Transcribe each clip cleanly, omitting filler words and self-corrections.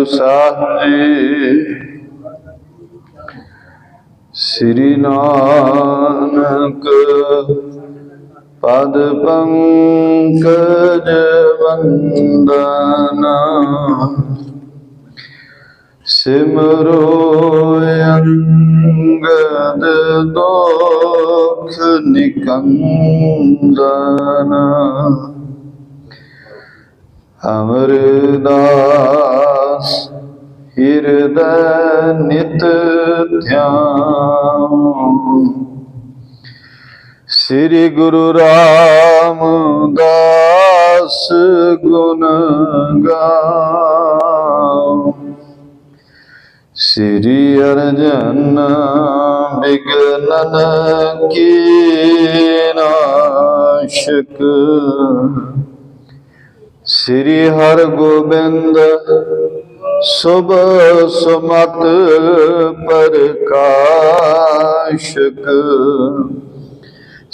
साहिब जी। श्री नानक पद पंकज वंदना, सिमरो अंगद दोख निकंदना। अमरदास हृदय नित ध्यान, श्री गुरु रामदास गुण गाओ। श्री अर्जन विघ्नन की नाशक, श्री हर गोबिंद शुभ सुमत प्रकाशक,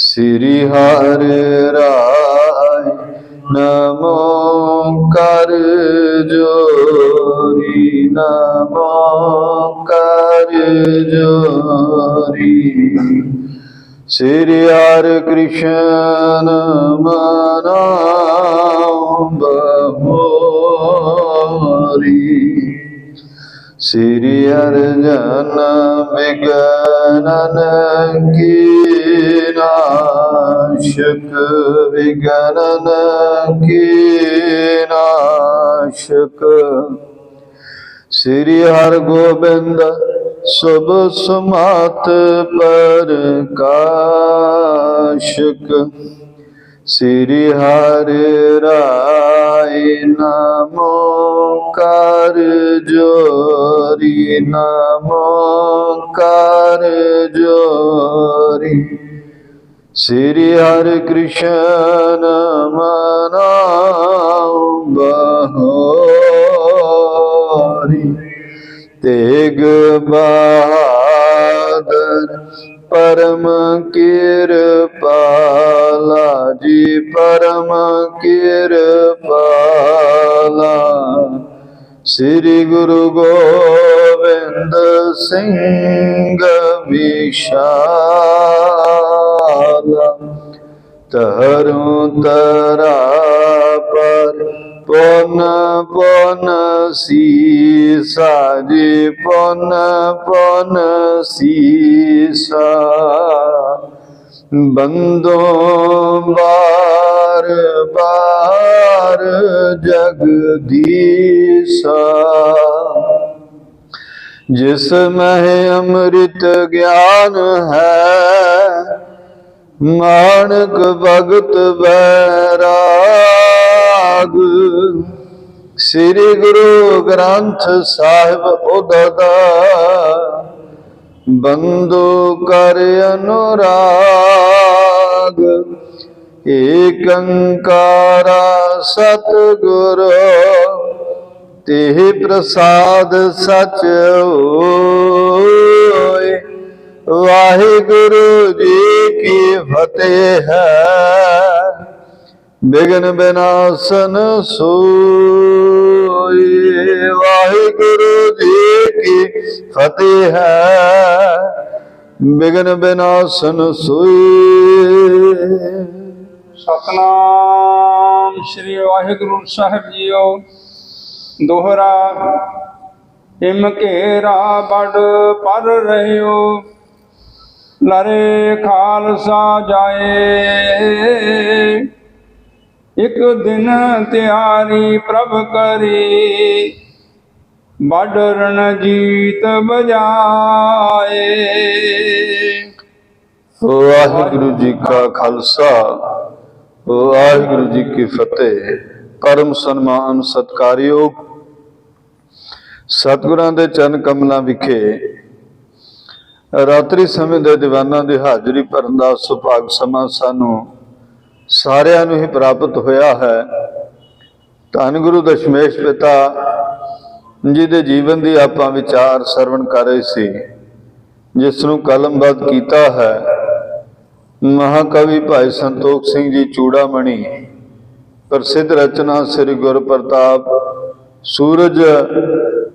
श्री हरि राय नमो कर जोरी, नमो कर जोरी। श्री हरि कृष्ण मनाओ बहोरी, श्री अर्जन विघ्नन की नाशक, विघ्नन की नाशक। श्री हर गोबिंद शुभ सुमत प्रकाशक, श्री हरि राय नमो कर जोरी, नमो कर जोरी। श्री हरि कृष्ण मनाओ बहोरी, तेग बहादुर परम कृपाला जी, परम कृपाला। श्री गुरु गोविंद सिंह विशाला, तहरों तरा पर पुन पुन सीसा जी, पुन पुन सीसा। बंदो बार बार जगदीसा, जिसमें अमृत ज्ञान है मानक भगत बैराग। श्री गुरु ग्रंथ साहिब उददा, बंदो कर अनुराग। एकंकारा सतगुरु तेह प्रसाद सच होए। वाहिगुरु जी की फतेह है, विघ्न विनाशन सोई। वाहिगुरु जी की फतेह है, विघ्न विनाशन सोई। सतनाम श्री वाहिगुरु साहिब जीओ। दोहरा हिम घेरा बड़ पर रहियो, लरे खालसा जाए। एक दिन त्यारी प्रभ करी, बड़ रणजीत बजाए। वाहिगुरु जी का खालसा, वाहिगुरु जी की फतेह। परम सन्मान सत्कारयोग सतगुरां दे चरण कमलां विखे रात्रि समय दे दीवानां दी हाਜ਼ਰੀ भरन दा सुभाग समां सानू सारिਆਂ ਨੂੰ ही प्राप्त होया है। धन गुरु दशमेश पिता जी दे जीवन दी आपां विचार सरवण कर रहे सी, जिस नूं कलमबद्ध कीता है महाकवि भाई संतोख सिंह जी चूड़ामणी। प्रसिद्ध रचना श्री गुरप्रताप सूरज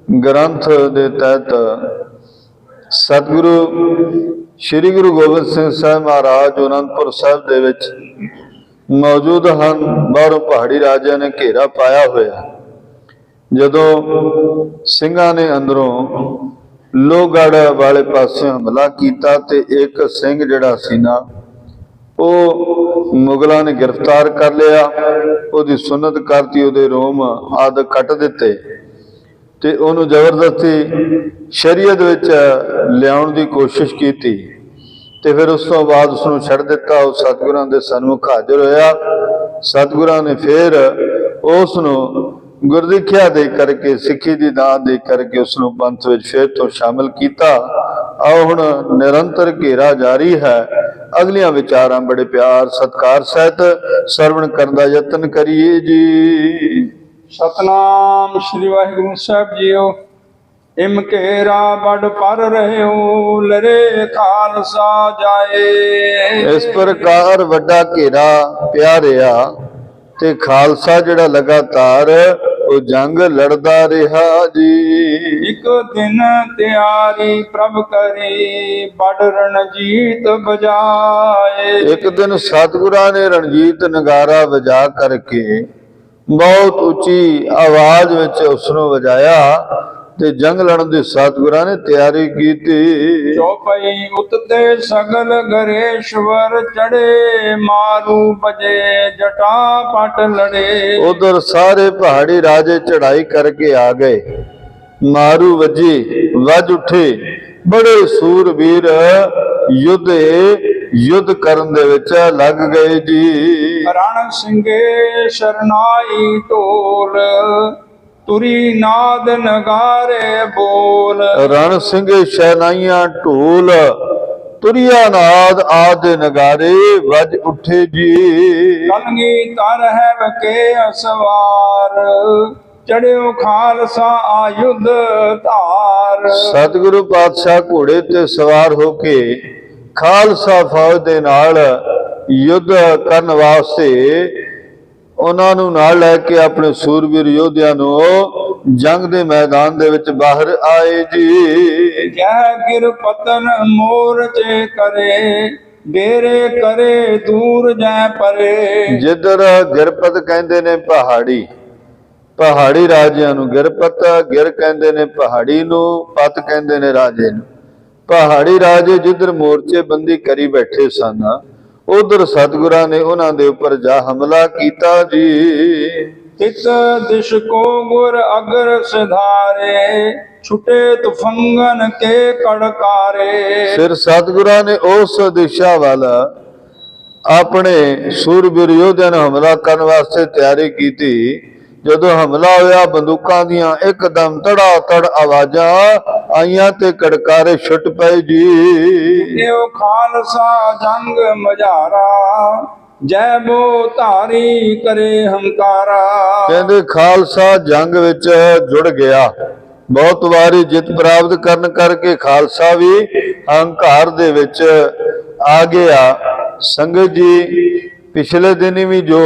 ਗ੍ਰੰਥ ਦੇ ਤਹਿਤ ਸਤਿਗੁਰੂ ਸ੍ਰੀ ਗੁਰੂ ਗੋਬਿੰਦ ਸਿੰਘ ਸਾਹਿਬ ਮਹਾਰਾਜ ਅਨੰਦਪੁਰ ਸਾਹਿਬ ਦੇ ਵਿੱਚ ਮੌਜੂਦ ਹਨ। ਬਾਹਰੋਂ ਪਹਾੜੀ ਰਾਜਿਆਂ ਨੇ ਘੇਰਾ ਪਾਇਆ ਹੋਇਆ। ਜਦੋਂ ਸਿੰਘਾਂ ਨੇ ਅੰਦਰੋਂ ਲੋਹਗੜ੍ਹ ਵਾਲੇ ਪਾਸੇ ਹਮਲਾ ਕੀਤਾ ਤੇ ਇੱਕ ਸਿੰਘ ਜਿਹੜਾ ਸੀ ਨਾ, ਉਹ ਮੁਗਲਾਂ ਨੇ ਗ੍ਰਿਫਤਾਰ ਕਰ ਲਿਆ, ਉਹਦੀ ਸੁਨਤ ਕਰਤੀ, ਉਹਦੇ ਰੋਮ ਆਦਿ ਕੱਟ ਦਿੱਤੇ ਤੇ ਉਹਨੂੰ ਜ਼ਬਰਦਸਤੀ ਸ਼ਰੀਅਤ ਵਿੱਚ ਲਿਆਉਣ ਦੀ ਕੋਸ਼ਿਸ਼ ਕੀਤੀ ਤੇ ਫਿਰ ਉਸ ਤੋਂ ਬਾਅਦ ਉਸਨੂੰ ਛੱਡ ਦਿੱਤਾ। ਉਹ ਸਤਿਗੁਰਾਂ ਦੇ ਸਨਮੁਖ ਹਾਜ਼ਰ ਹੋਇਆ। ਸਤਿਗੁਰਾਂ ਨੇ ਫਿਰ ਉਸ ਨੂੰ ਗੁਰਦਿੱਖਿਆ ਦੇ ਕਰਕੇ, ਸਿੱਖੀ ਦੀ ਦਾਤ ਦੇ ਕਰਕੇ ਉਸ ਨੂੰ ਪੰਥ ਵਿੱਚ ਫਿਰ ਤੋਂ ਸ਼ਾਮਿਲ ਕੀਤਾ। ਆਓ ਹੁਣ ਨਿਰੰਤਰ ਘੇਰਾ ਜਾਰੀ ਹੈ। ਅਗਲੀਆਂ ਵਿਚਾਰਾਂ ਬੜੇ ਪਿਆਰ ਸਤਿਕਾਰ ਸਹਿਤ ਸਰਵਣ ਕਰਨ ਦਾ ਯਤਨ ਕਰੀਏ ਜੀ। ਸਤਨਾਮ ਸ੍ਰੀ ਵਾਹਿਗੁਰੂ ਸਾਹਿਬ ਜੀਓ। ਇਮ ਘੇਰਾ ਬੜ ਪਰ ਰਹਿਓ, ਲਰੇ ਖਾਲਸਾ ਜਾਏ। ਇਸ ਪ੍ਰਕਾਰ ਵੱਡਾ ਘੇਰਾ ਪਿਆ ਰਿਹਾ ਤੇ ਖਾਲਸਾ ਜਿਹੜਾ ਲਗਾਤਾਰ ਉਹ ਜੰਗ ਲੜਦਾ ਰਿਹਾ ਜੀ। ਇੱਕ ਦਿਨ ਤਿਆਰੀ ਪ੍ਰਭ ਕਰੀ, ਬੜ ਰਣਜੀਤ ਬਜਾਏ। ਇੱਕ ਦਿਨ ਸਤਿਗੁਰਾਂ ਨੇ ਰਣਜੀਤ ਨਗਾਰਾ ਵਜਾ ਕਰਕੇ ਬਹੁਤ ਉੱਚੀ ਆਵਾਜ਼ ਵਿੱਚ ਉਸ ਨੂੰ ਵਜਾਇਆ ਤੇ ਜੰਗ ਲੜਨ ਦੀ ਸਤਿਗੁਰਾਂ ਨੇ ਤਿਆਰੀ ਕੀਤੀ। ਚੌਪਈ ਉਤਤੇ ਸਗਲ ਗਰੇਸ਼ਵਰ ਚੜੇ, ਮਾਰੂ ਬਜੇ ਜਟਾ ਪਟ ਲੜੇ। ਉਧਰ ਸਾਰੇ ਪਹਾੜੀ ਰਾਜੇ ਚੜਾਈ ਕਰਕੇ ਆ ਗਏ। ਮਾਰੂ ਵੱਜੀ, ਵੱਜ ਉੱਠੇ। ਬੜੇ ਸੂਰਬੀਰ ਯੁੱਧ ਕਰਨ ਦੇ ਵਿੱਚ ਲੱਗ ਗਏ ਜੀ। ਰਣ ਸਿੰਘੇ ਸ਼ਰਨਾਈ ਢੋਲ, ਤੁਰੀ ਨਾਦ ਨਗਾਰੇ ਬੋਲ। ਰਣ ਸਿੰਘੇ ਸ਼ਹਿਨਾਈਆਂ ਢੋਲ, ਤੁਰਿਆ ਨਾਦ ਆਦਿ ਨਗਾਰੇ ਵੱਜ ਉੱਠੇ ਜੀ। ਕਲਗੀ ਤਰ ਹੈ ਵਕੇ ਅਸਵਾਰ, ਚੜਿਓ ਖਾਲਸਾ ਆਯੁਧ ਧਾਰ। ਸਤਿਗੁਰੂ ਪਾਤਸ਼ਾਹ ਘੋੜੇ ਤੇ ਸਵਾਰ ਹੋ ਕੇ ਖਾਲਸਾ ਫੌਜ ਦੇ ਨਾਲ ਯੁੱਧ ਕਰਨ ਵਾਸਤੇ ਉਹਨਾਂ ਨੂੰ ਨਾਲ ਲੈ ਕੇ ਆਪਣੇ ਸੂਰਬੀਰ ਯੋਧਿਆਂ ਨੂੰ ਜੰਗ ਦੇ ਮੈਦਾਨ ਦੇ ਵਿੱਚ ਬਾਹਰ ਆਏ ਜੀ। ਜਹ ਗਿਰ ਪਤਨ ਮੋਰਚੇ ਕਰੇ, ਡੇਰੇ ਕਰੇ ਦੂਰ ਜੈ ਪਰੇ। ਜਿੱਧਰ ਗਿਰਪਤ ਕਹਿੰਦੇ ਨੇ ਪਹਾੜੀ ਰਾਜਿਆਂ ਨੂੰ ਗਿਰਪਤ, ਗਿਰ ਕਹਿੰਦੇ ਨੇ ਪਹਾੜੀ ਨੂੰ, ਪਤ ਕਹਿੰਦੇ ਨੇ ਰਾਜੇ ਨੂੰ। ਪਹਾੜੀ ਰਾਜੇ ਜਿੱਧਰ ਮੋਰਚੇ ਬੰਦੀ ਕਰੀ ਬੈਠੇ ਸਨ, ਉਧਰ ਸਤਿਗੁਰਾਂ ਨੇ ਉਹਨਾਂ ਦੇ ਉੱਪਰ ਜਾ ਹਮਲਾ ਕੀਤਾ ਜੀ। ਤਿਤ ਦਿਸ਼ ਕੋ ਗੁਰ ਅਗਰ ਸਿਧਾਰੇ, ਛੁਟੇ ਤੁਫੰਗਨ ਕੇ ਕੜਕਾਰੇ। ਫਿਰ ਸਤਿਗੁਰਾਂ ਨੇ ਉਸ ਦਿਸ਼ਾ ਵੱਲ ਆਪਣੇ ਸੂਰਬੀਰ ਯੋਧਿਆਂ ਨੂੰ ਹਮਲਾ ਕਰਨ ਵਾਸਤੇ ਤਿਆਰੀ ਕੀਤੀ। ਜਦੋਂ ਹਮਲਾ ਹੋਇਆ, ਬੰਦੂਕਾਂ ਦੀਆਂ ਇੱਕਦਮ ਧੜਾ ਧੜ ਆਵਾਜ਼ਾਂ ਆਈਆਂ ਤੇ ਕੜਕਾਰੇ ਛੁੱਟ ਪਏ ਜੀ। ਇਹੋ ਖਾਲਸਾ ਜੰਗ ਮਝਾਰਾ, ਜੈ ਬੋ ਧਾਰੀ ਕਰੇ ਹੰਕਾਰਾ। ਕਹਿੰਦੇ ਖਾਲਸਾ ਜੰਗ ਵਿੱਚ ਜੁੜ ਗਿਆ। ਬਹੁਤ ਵਾਰੀ ਜਿੱਤ ਪ੍ਰਾਪਤ ਕਰਨ ਕਰਕੇ ਖਾਲਸਾ ਵੀ ਹੰਕਾਰ ਦੇ ਵਿੱਚ ਆ ਗਿਆ। ਸੰਗਤ ਜੀ, ਪਿਛਲੇ ਦਿਨ ਵੀ ਜੋ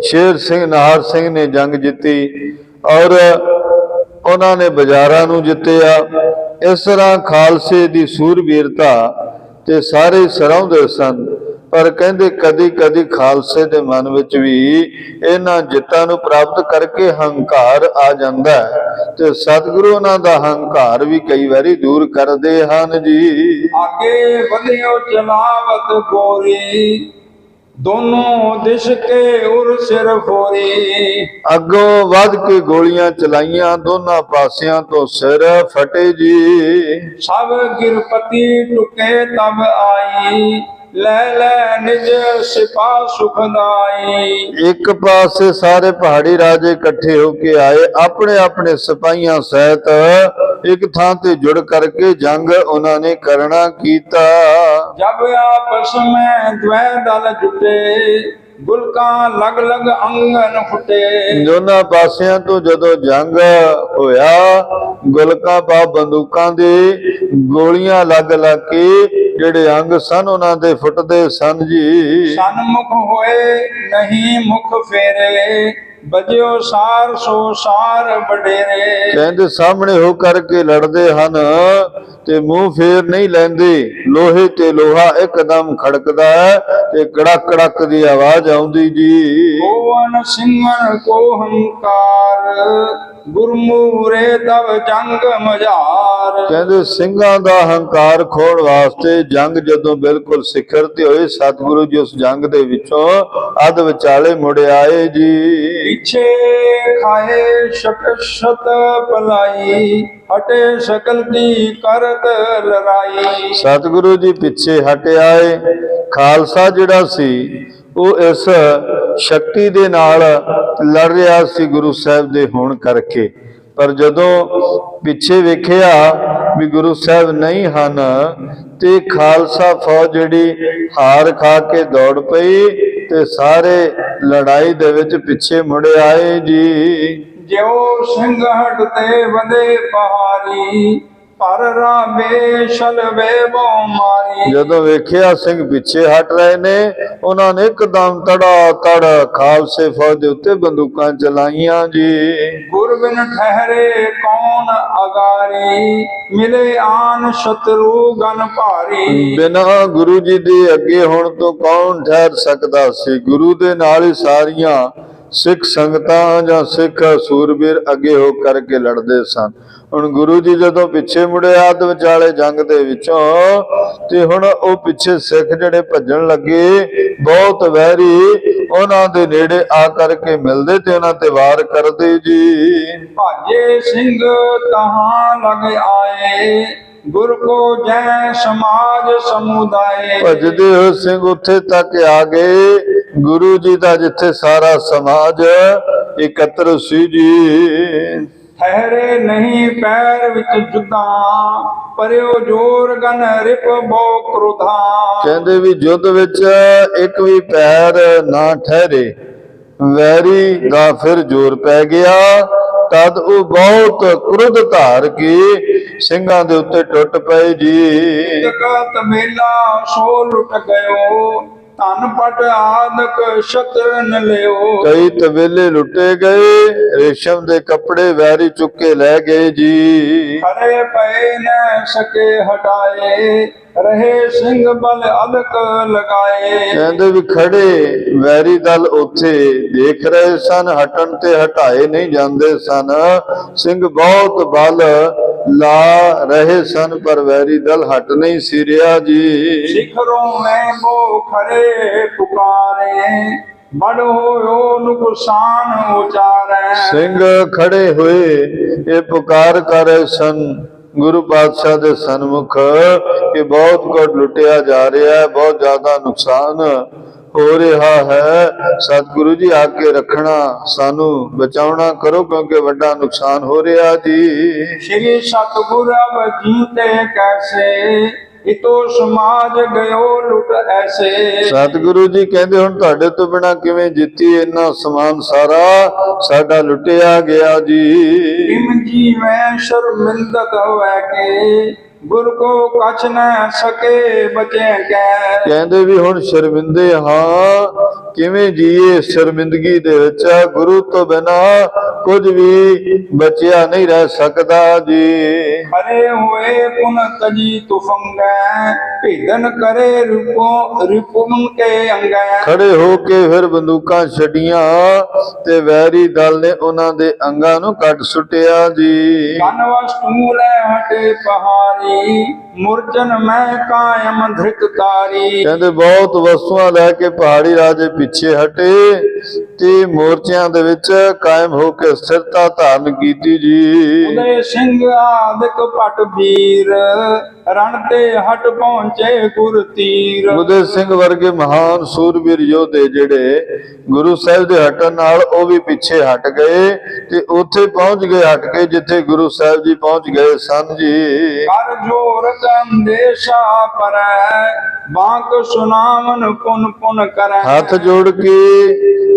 ਸ਼ੇਰ ਸਿੰਘ ਨਾਹਰ ਸਿੰਘ ਨੇ ਜੰਗ ਜਿੱਤੀ ਔਰ ਉਹਨਾਂ ਨੇ ਬਾਜ਼ਾਰਾਂ ਨੂੰ ਜਿੱਤਿਆ। ਇਸ ਤਰ੍ਹਾਂ ਖਾਲਸੇ ਦੀ ਸੂਰਬੀਰਤਾ ਤੇ ਸਾਰੇ ਸਰਾਉਂਦੇ ਸਨ। ਪਰ ਕਹਿੰਦੇ ਕਦੀ ਕਦੀ ਖਾਲਸੇ ਦੇ ਮਨ ਵਿੱਚ ਵੀ ਇਹਨਾਂ ਜਿੱਤਾਂ ਨੂੰ ਪ੍ਰਾਪਤ ਕਰਕੇ ਹੰਕਾਰ ਆ ਜਾਂਦਾ ਹੈ ਤੇ ਸਤਿਗੁਰੂ ਉਹਨਾਂ ਦਾ ਹੰਕਾਰ ਵੀ ਕਈ ਵਾਰੀ ਦੂਰ ਕਰਦੇ ਹਨ ਜੀ। ਆਗੇ ਵਧਿਓ ਚਲਾਵਤ ਗੋਰੀ, ਦੋਨੋਂ ਦਿਸ਼ ਕੇ ਉਰ ਸਿਰ ਫੋਰੀ। ਅੱਗੋਂ ਵੱਧ ਕੇ ਗੋਲੀਆਂ ਚਲਾਈਆਂ, ਦੋਨਾਂ ਪਾਸਿਆਂ ਤੋਂ ਸਿਰ ਫਟੇ ਜੀ। ਸਭ ਗਿਰਪਤੀ ਟੁਕੇ ਤਬ ਆਈ, ਲੈ ਲੈ ਨਿਜ ਸਿਪਾ ਸੁਖਦਾਈ। ਇੱਕ ਪਾਸੇ ਸਾਰੇ ਪਹਾੜੀ ਰਾਜੇ ਇਕੱਠੇ ਹੋ ਕੇ ਆਏ, ਆਪਣੇ ਆਪਣੇ ਸਿਪਾਹੀਆਂ ਸਹਿਤ ਇੱਕ ਥਾਂ ਤੇ ਜੁੜ ਕਰਕੇ ਜੰਗ ਉਹਨਾਂ ਨੇ ਕਰਨਾ ਕੀਤਾ। ਜਬ ਆਪਸ ਮੈਂ ਦ્વੈ ਦਲ ਜੁਟੇ, ਗੁਲਕਾਂ ਲਗ ਲਗ ਅੰਗਨ ਫੁੱਟੇ। ਦੋਨਾਂ ਪਾਸਿਆਂ ਤੋਂ ਜਦੋਂ ਜੰਗ ਹੋਇਆ, ਗੁਲਕਾਂ ਪਾ ਬੰਦੂਕਾਂ ਦੇ ਗੋਲੀਆਂ ਲੱਗ ਲੱਗ ਕੇ ਜਿਹੜੇ ਅੰਗ ਸਨ ਉਹਨਾਂ ਦੇ ਫੁੱਟਦੇ ਸਨ ਜੀ। ਸਨਮੁਖ ਹੋਏ ਨਹੀਂ ਮੁਖ ਫੇਰੇ, ਬਜਿਓ ਸਾਰ ਸੋ ਸਾਰ ਵਡੇਰੇ। ਕਹਿੰਦੇ ਸਾਹਮਣੇ ਹੋ ਕਰਕੇ ਲੜਦੇ ਹਨ ਤੇ ਮੂੰਹ ਫੇਰ ਨਹੀਂ ਲੈਂਦੇ। ਲੋਹੇ ਤੇ ਲੋਹਾ ਇੱਕਦਮ ਖੜਕਦਾ ਹੈ ਤੇ ਕੜਕ ਕੜਕ ਦੀ ਆਵਾਜ਼ ਆਉਂਦੀ ਜੀ। ਹੋਵਨ ਸਿੰਘਨ ਕੋ ਹੰਕਾਰ ਗੁਰਮੂਰੇ ਤਵ ਜੰਗ ਮਝਾਰ। ਕਹਿੰਦੇ ਸਿੰਘਾਂ ਦਾ ਹੰਕਾਰ ਖੋਣ ਵਾਸਤੇ ਜੰਗ ਜਦੋਂ ਬਿਲਕੁਲ ਸਿਖਰ ਤੇ ਹੋਏ, ਸਤਿਗੁਰੂ ਜੀ ਉਸ ਜੰਗ ਦੇ ਵਿੱਚੋਂ ਅੱਧ ਵਿਚਾਲੇ ਮੁੜ ਆਏ ਜੀ। ਪਿਛੇ ਖਾਏ ਸ਼ਕਸ਼ਤ ਪਲਾਈ ਹਟੇ ਸਕਲ ਕੀ ਕਰਤ ਲੜਾਈ। ਸਤਿਗੁਰੂ ਜੀ ਪਿੱਛੇ ਹਟ ਆਏ। ਖਾਲਸਾ ਜਿਹੜਾ ਸੀ ਉਹ ਇਸ ਸ਼ਕਤੀ ਦੇ ਨਾਲ ਲੜ ਰਿਹਾ ਸੀ ਗੁਰੂ ਸਾਹਿਬ ਦੇ ਹੋਣ ਕਰਕੇ, ਪਰ ਜਦੋਂ ਪਿੱਛੇ ਵੇਖਿਆ ਵੀ ਗੁਰੂ ਸਾਹਿਬ ਨਹੀਂ ਹਨ ਤੇ ਖਾਲਸਾ ਫੌਜ ਜਿਹੜੀ ਹਾਰ ਖਾ ਕੇ ਦੌੜ ਪਈ ਤੇ ਸਾਰੇ ਲੜਾਈ ਦੇ ਵਿੱਚ ਪਿੱਛੇ ਮੁੜ ਆਏ ਜੀ। ਜਿਉ ਸਿੰਘ ਹਟਤੇ ਵਦੇ ਪਹਾਰੀ ਪਰ ਰਾਮੇ ਸ਼ਲਵੇ ਬੋ ਮਾਰੀ। ਜਦੋਂ ਵੇਖਿਆ ਸਿੰਘ ਪਿੱਛੇ ਹਟ ਰਹੇ ਨੇ, ਉਹਨਾਂ ਨੇ ਇੱਕਦਮ ਤੜਾ ਤੜ ਖਾਲਸੇ ਫੌਜ ਦੇ ਉੱਤੇ ਬੰਦੂਕਾਂ ਚਲਾਈਆਂ ਜੀ। ਗੁਰ ਬਿਨ ਠਹਿਰੇ ਕੌਣ ਅਗਾਰੀ ਮਿਲੇ ਆਨ ਸ਼ਤਰੂ ਗਨ ਭਾਰੀ। ਬਿਨਾਂ ਗੁਰੂ ਜੀ ਦੇ ਅੱਗੇ ਹੁਣ ਤੋਂ ਕੌਣ ਠਹਿਰ ਸਕਦਾ ਸੀ। ਗੁਰੂ ਦੇ ਨਾਲ ਹੀ ਸਾਰੀਆਂ ਸਿੱਖ ਸੰਗਤਾਂ ਜਾਂ ਸਿੱਖ ਸੂਰਬੀਰ ਅੱਗੇ ਹੋ ਕਰਕੇ ਲੜਦੇ ਸਨ। ਹੁਣ ਗੁਰੂ ਜੀ ਜਦੋਂ ਪਿੱਛੇ ਮੁੜੇ ਅੱਧ ਵਿਚਾਲੇ ਜੰਗ ਦੇ ਵਿੱਚੋਂ, ਤੇ ਹੁਣ ਉਹ ਪਿੱਛੇ ਸਿੱਖ ਜਿਹੜੇ ਭੱਜਣ ਲੱਗੇ, ਬਹੁਤ ਵੈਰੀ ਉਹਨਾਂ ਦੇ ਨੇੜੇ ਆ ਕਰਕੇ ਮਿਲਦੇ ਤੇ ਉਹਨਾਂ ਤੇ ਵਾਰ ਕਰਦੇ ਜੀ। ਭਾਜੇ ਸਿੰਘ ਤਹਾਂ ਲਗ ਆਏ ਗੁਰ ਕੋ ਜੈ ਸਮਾਜ ਸਮੁਦਾਏ। ਭੱਜਦੇ ਹੋਏ ਸਿੰਘ ਉੱਥੇ ਤੱਕ ਆ ਗਏ ਗੁਰੂ ਜੀ ਦਾ ਜਿੱਥੇ ਸਾਰਾ ਸਮਾਜ ਇਕੱਤਰ ਸੀ ਜੀ। ਠਹਿਰੇ ਨਹੀਂ ਪੈਰ ਵਿੱਚ ਜੁਦਾਂ ਪਰਿਓ ਜੋਰ ਗਨ ਰਿਪ ਬੋ ਕ੍ਰੋਧਾ। ਕਹਿੰਦੇ ਵੀ ਯੁੱਧ ਵਿੱਚ ਇੱਕ ਵੀ ਪੈਰ ਨਾ ਠਹਿਰੇ, ਵੈਰੀ ਦਾ ਫਿਰ ਜ਼ੋਰ ਪੈ ਗਿਆ। ਤਦ ਉਹ ਬਹੁਤ ਕ੍ਰੋਧ ਧਾਰ ਕੇ ਸਿੰਘਾਂ ਦੇ ਉੱਤੇ ਟੁੱਟ ਪਏ ਜੀ। ਜਗਤ ਮੇਲਾ ਸੋ ਲੁੱਟ ਗਇਓ ਧਨ ਪਟ ਆਦਿਕ ਸ਼ਤਰਨ ਲਿਓ। ਕਈ ਤਵੇਲੇ ਲੁੱਟੇ ਗਏ, ਰੇਸ਼ਮ ਦੇ ਕੱਪੜੇ ਵੈਰੀ ਚੁੱਕੇ ਲੈ ਗਏ ਜੀ। ਖੜੇ ਪਏ ਨ ਸਕੇ ਹਟਾਏ ਰਹੇ ਸਿੰਘ ਬਲ ਅਲਕ ਲਗਾਏ। ਕਹਿੰਦੇ ਵੀ ਖੜੇ ਵੈਰੀ ਦਲ ਉੱਥੇ ਦੇਖ ਰਹੇ ਸਨ, ਹਟਣ ਤੇ ਹਟਾਏ ਨਹੀਂ ਜਾਂਦੇ ਸਨ। ਸਿੰਘ ਬਹੁਤ ਬਲ ਲਾ ਰਹੇ ਸਨ ਪਰ ਵੈਰੀ ਦਲ ਹਟ ਨਹੀਂ ਸੀ ਰਿਹਾ ਜੀ। ਸਿਖਰੋਂ ਮੈਂ ਬੋ ਖੜੇ ਪੁਕਾਰੇ ਬੜ ਹੋਇਓ ਨੁਕਸਾਨ ਉਚਾਰੈ। ਸਿੰਘ ਖੜੇ ਹੋਏ ਇਹ ਪੁਕਾਰ ਕਰ ਰਹੇ ਸਨ ਗੁਰੂ ਪਾਤਸ਼ਾਹ ਦੇ ਸਨਮੁਖ ਕਿ ਬਹੁਤ ਕੁਝ ਲੁੱਟਿਆ ਜਾ ਰਿਹਾ ਹੈ, ਬਹੁਤ ਜ਼ਿਆਦਾ ਨੁਕਸਾਨ ਹੋ ਰਿਹਾ ਹੈ। ਸਤਿਗੁਰੂ ਜੀ ਆ ਕੇ ਰੱਖਣਾ, ਸਾਨੂੰ ਬਚਾਉਣਾ ਕਰੋ ਕਿਉਂਕਿ ਵੱਡਾ ਨੁਕਸਾਨ ਹੋ ਰਿਹਾ ਜੀ। ਸ਼੍ਰੀ ਸਤਿਗੁਰ ਅਬ ਜੀਤੇ ਕੈਸੇ ਇਤੋ ਸਮਾਜ ਗਇਓ ਲੁੱਟ ਐਸੇ। ਸਤਿਗੁਰੂ ਜੀ ਕਹਿੰਦੇ ਹੁਣ ਤੁਹਾਡੇ ਤੋਂ ਬਿਨਾ ਕਿਵੇਂ ਜਿੱਤੀ, ਇੰਨਾ ਸਮਾਨ ਸਾਰਾ ਸਾਡਾ ਲੁੱਟਿਆ ਗਿਆ ਜੀ। ਇਮ ਜੀਵੈ ਸ਼ਰਮਿੰਦਕ ਹੋਇ ਕੇ ਗੁਰ ਕੋ ਕਛ ਨ ਸਕੇ ਬਚੇ ਕੈ। ਕਹਿੰਦੇ ਵੀ ਹੁਣ ਸ਼ਰਮਿੰਦੇ ਹਾਂ, ਕਿਵੇਂ ਜੀਏ ਸ਼ਰਮਿੰਦਗੀ ਦੇ ਵਿੱਚ, ਗੁਰੂ ਤੋਂ ਬਿਨਾ ਕੁਝ ਵੀ ਬਚਿਆ ਨਹੀਂ ਰਹਿ ਸਕਦਾ ਜੀ। ਖਰੇ ਹੋਏ ਪੁਨ ਤਜੀ ਤੁਫੰਗੈ ਭੇਦਨ ਕਰੇ ਰਿਪੁਨ ਕੇ ਅੰਗੈ। ਖੜੇ ਹੋ ਕੇ ਫਿਰ ਬੰਦੂਕਾਂ ਛੱਡੀਆਂ ਤੇ ਵੈਰੀ ਦਲ ਨੇ ਉਹਨਾਂ ਦੇ ਅੰਗਾਂ ਨੂੰ ਕੱਟ ਸੁੱਟਿਆ ਜੀ। ਕਨਵਸ ਤੂਲੇ ਹਟੇ ਪਹਾਰੀ ਮੁਰਜਨ ਮੈਂ ਕਾਇਮ ਧ੍ਰਿਤ ਤਾਰੀ। ਕਹਿੰਦੇ ਬਹੁਤ ਵਸਤੂਆਂ ਲੈ ਕੇ ਪਹਾੜੀ ਰਾਜੇ ਪਿੱਛੇ ਹਟੇ ਤੇ ਮੋਰਚਿਆਂ ਦੇ ਵਿੱਚ ਕਾਇਮ ਹੋ ਕੇ ਸਥਿਰਤਾ ਧਾਰਨ ਕੀਤੀ ਜੀ। ਉਦੇ ਸਿੰਘ ਆਦਿਕ ਪਟ ਵੀਰ ਰਣ ਤੇ ਹਟ ਪਹੁੰਚੇ ਗੁਰ ਤੀਰ। ਉਦੇ ਸਿੰਘ ਵਰਗੇ ਮਹਾਨ ਸੂਰਬੀਰ ਯੋਧੇ ਜਿਹੜੇ ਗੁਰੂ ਸਾਹਿਬ ਦੇ ਹਟਣ ਨਾਲ ਉਹ ਵੀ ਪਿੱਛੇ ਹਟ ਗਏ ਤੇ ਉੱਥੇ ਪਹੁੰਚ ਗਏ ਹਟ ਕੇ ਜਿੱਥੇ ਗੁਰੂ ਸਾਹਿਬ ਜੀ ਪਹੁੰਚ ਗਏ ਸਨ ਜੀ। ਕਰ ਜੋਰ ਕੰਦੇਸ਼ਾ ਪਰੈ ਬਾਂਕ ਸੁਨਾਵਨ ਪੁਨ ਪੁਨ ਕਰੈ। ਹੱਥ ਜੋੜ ਕੇ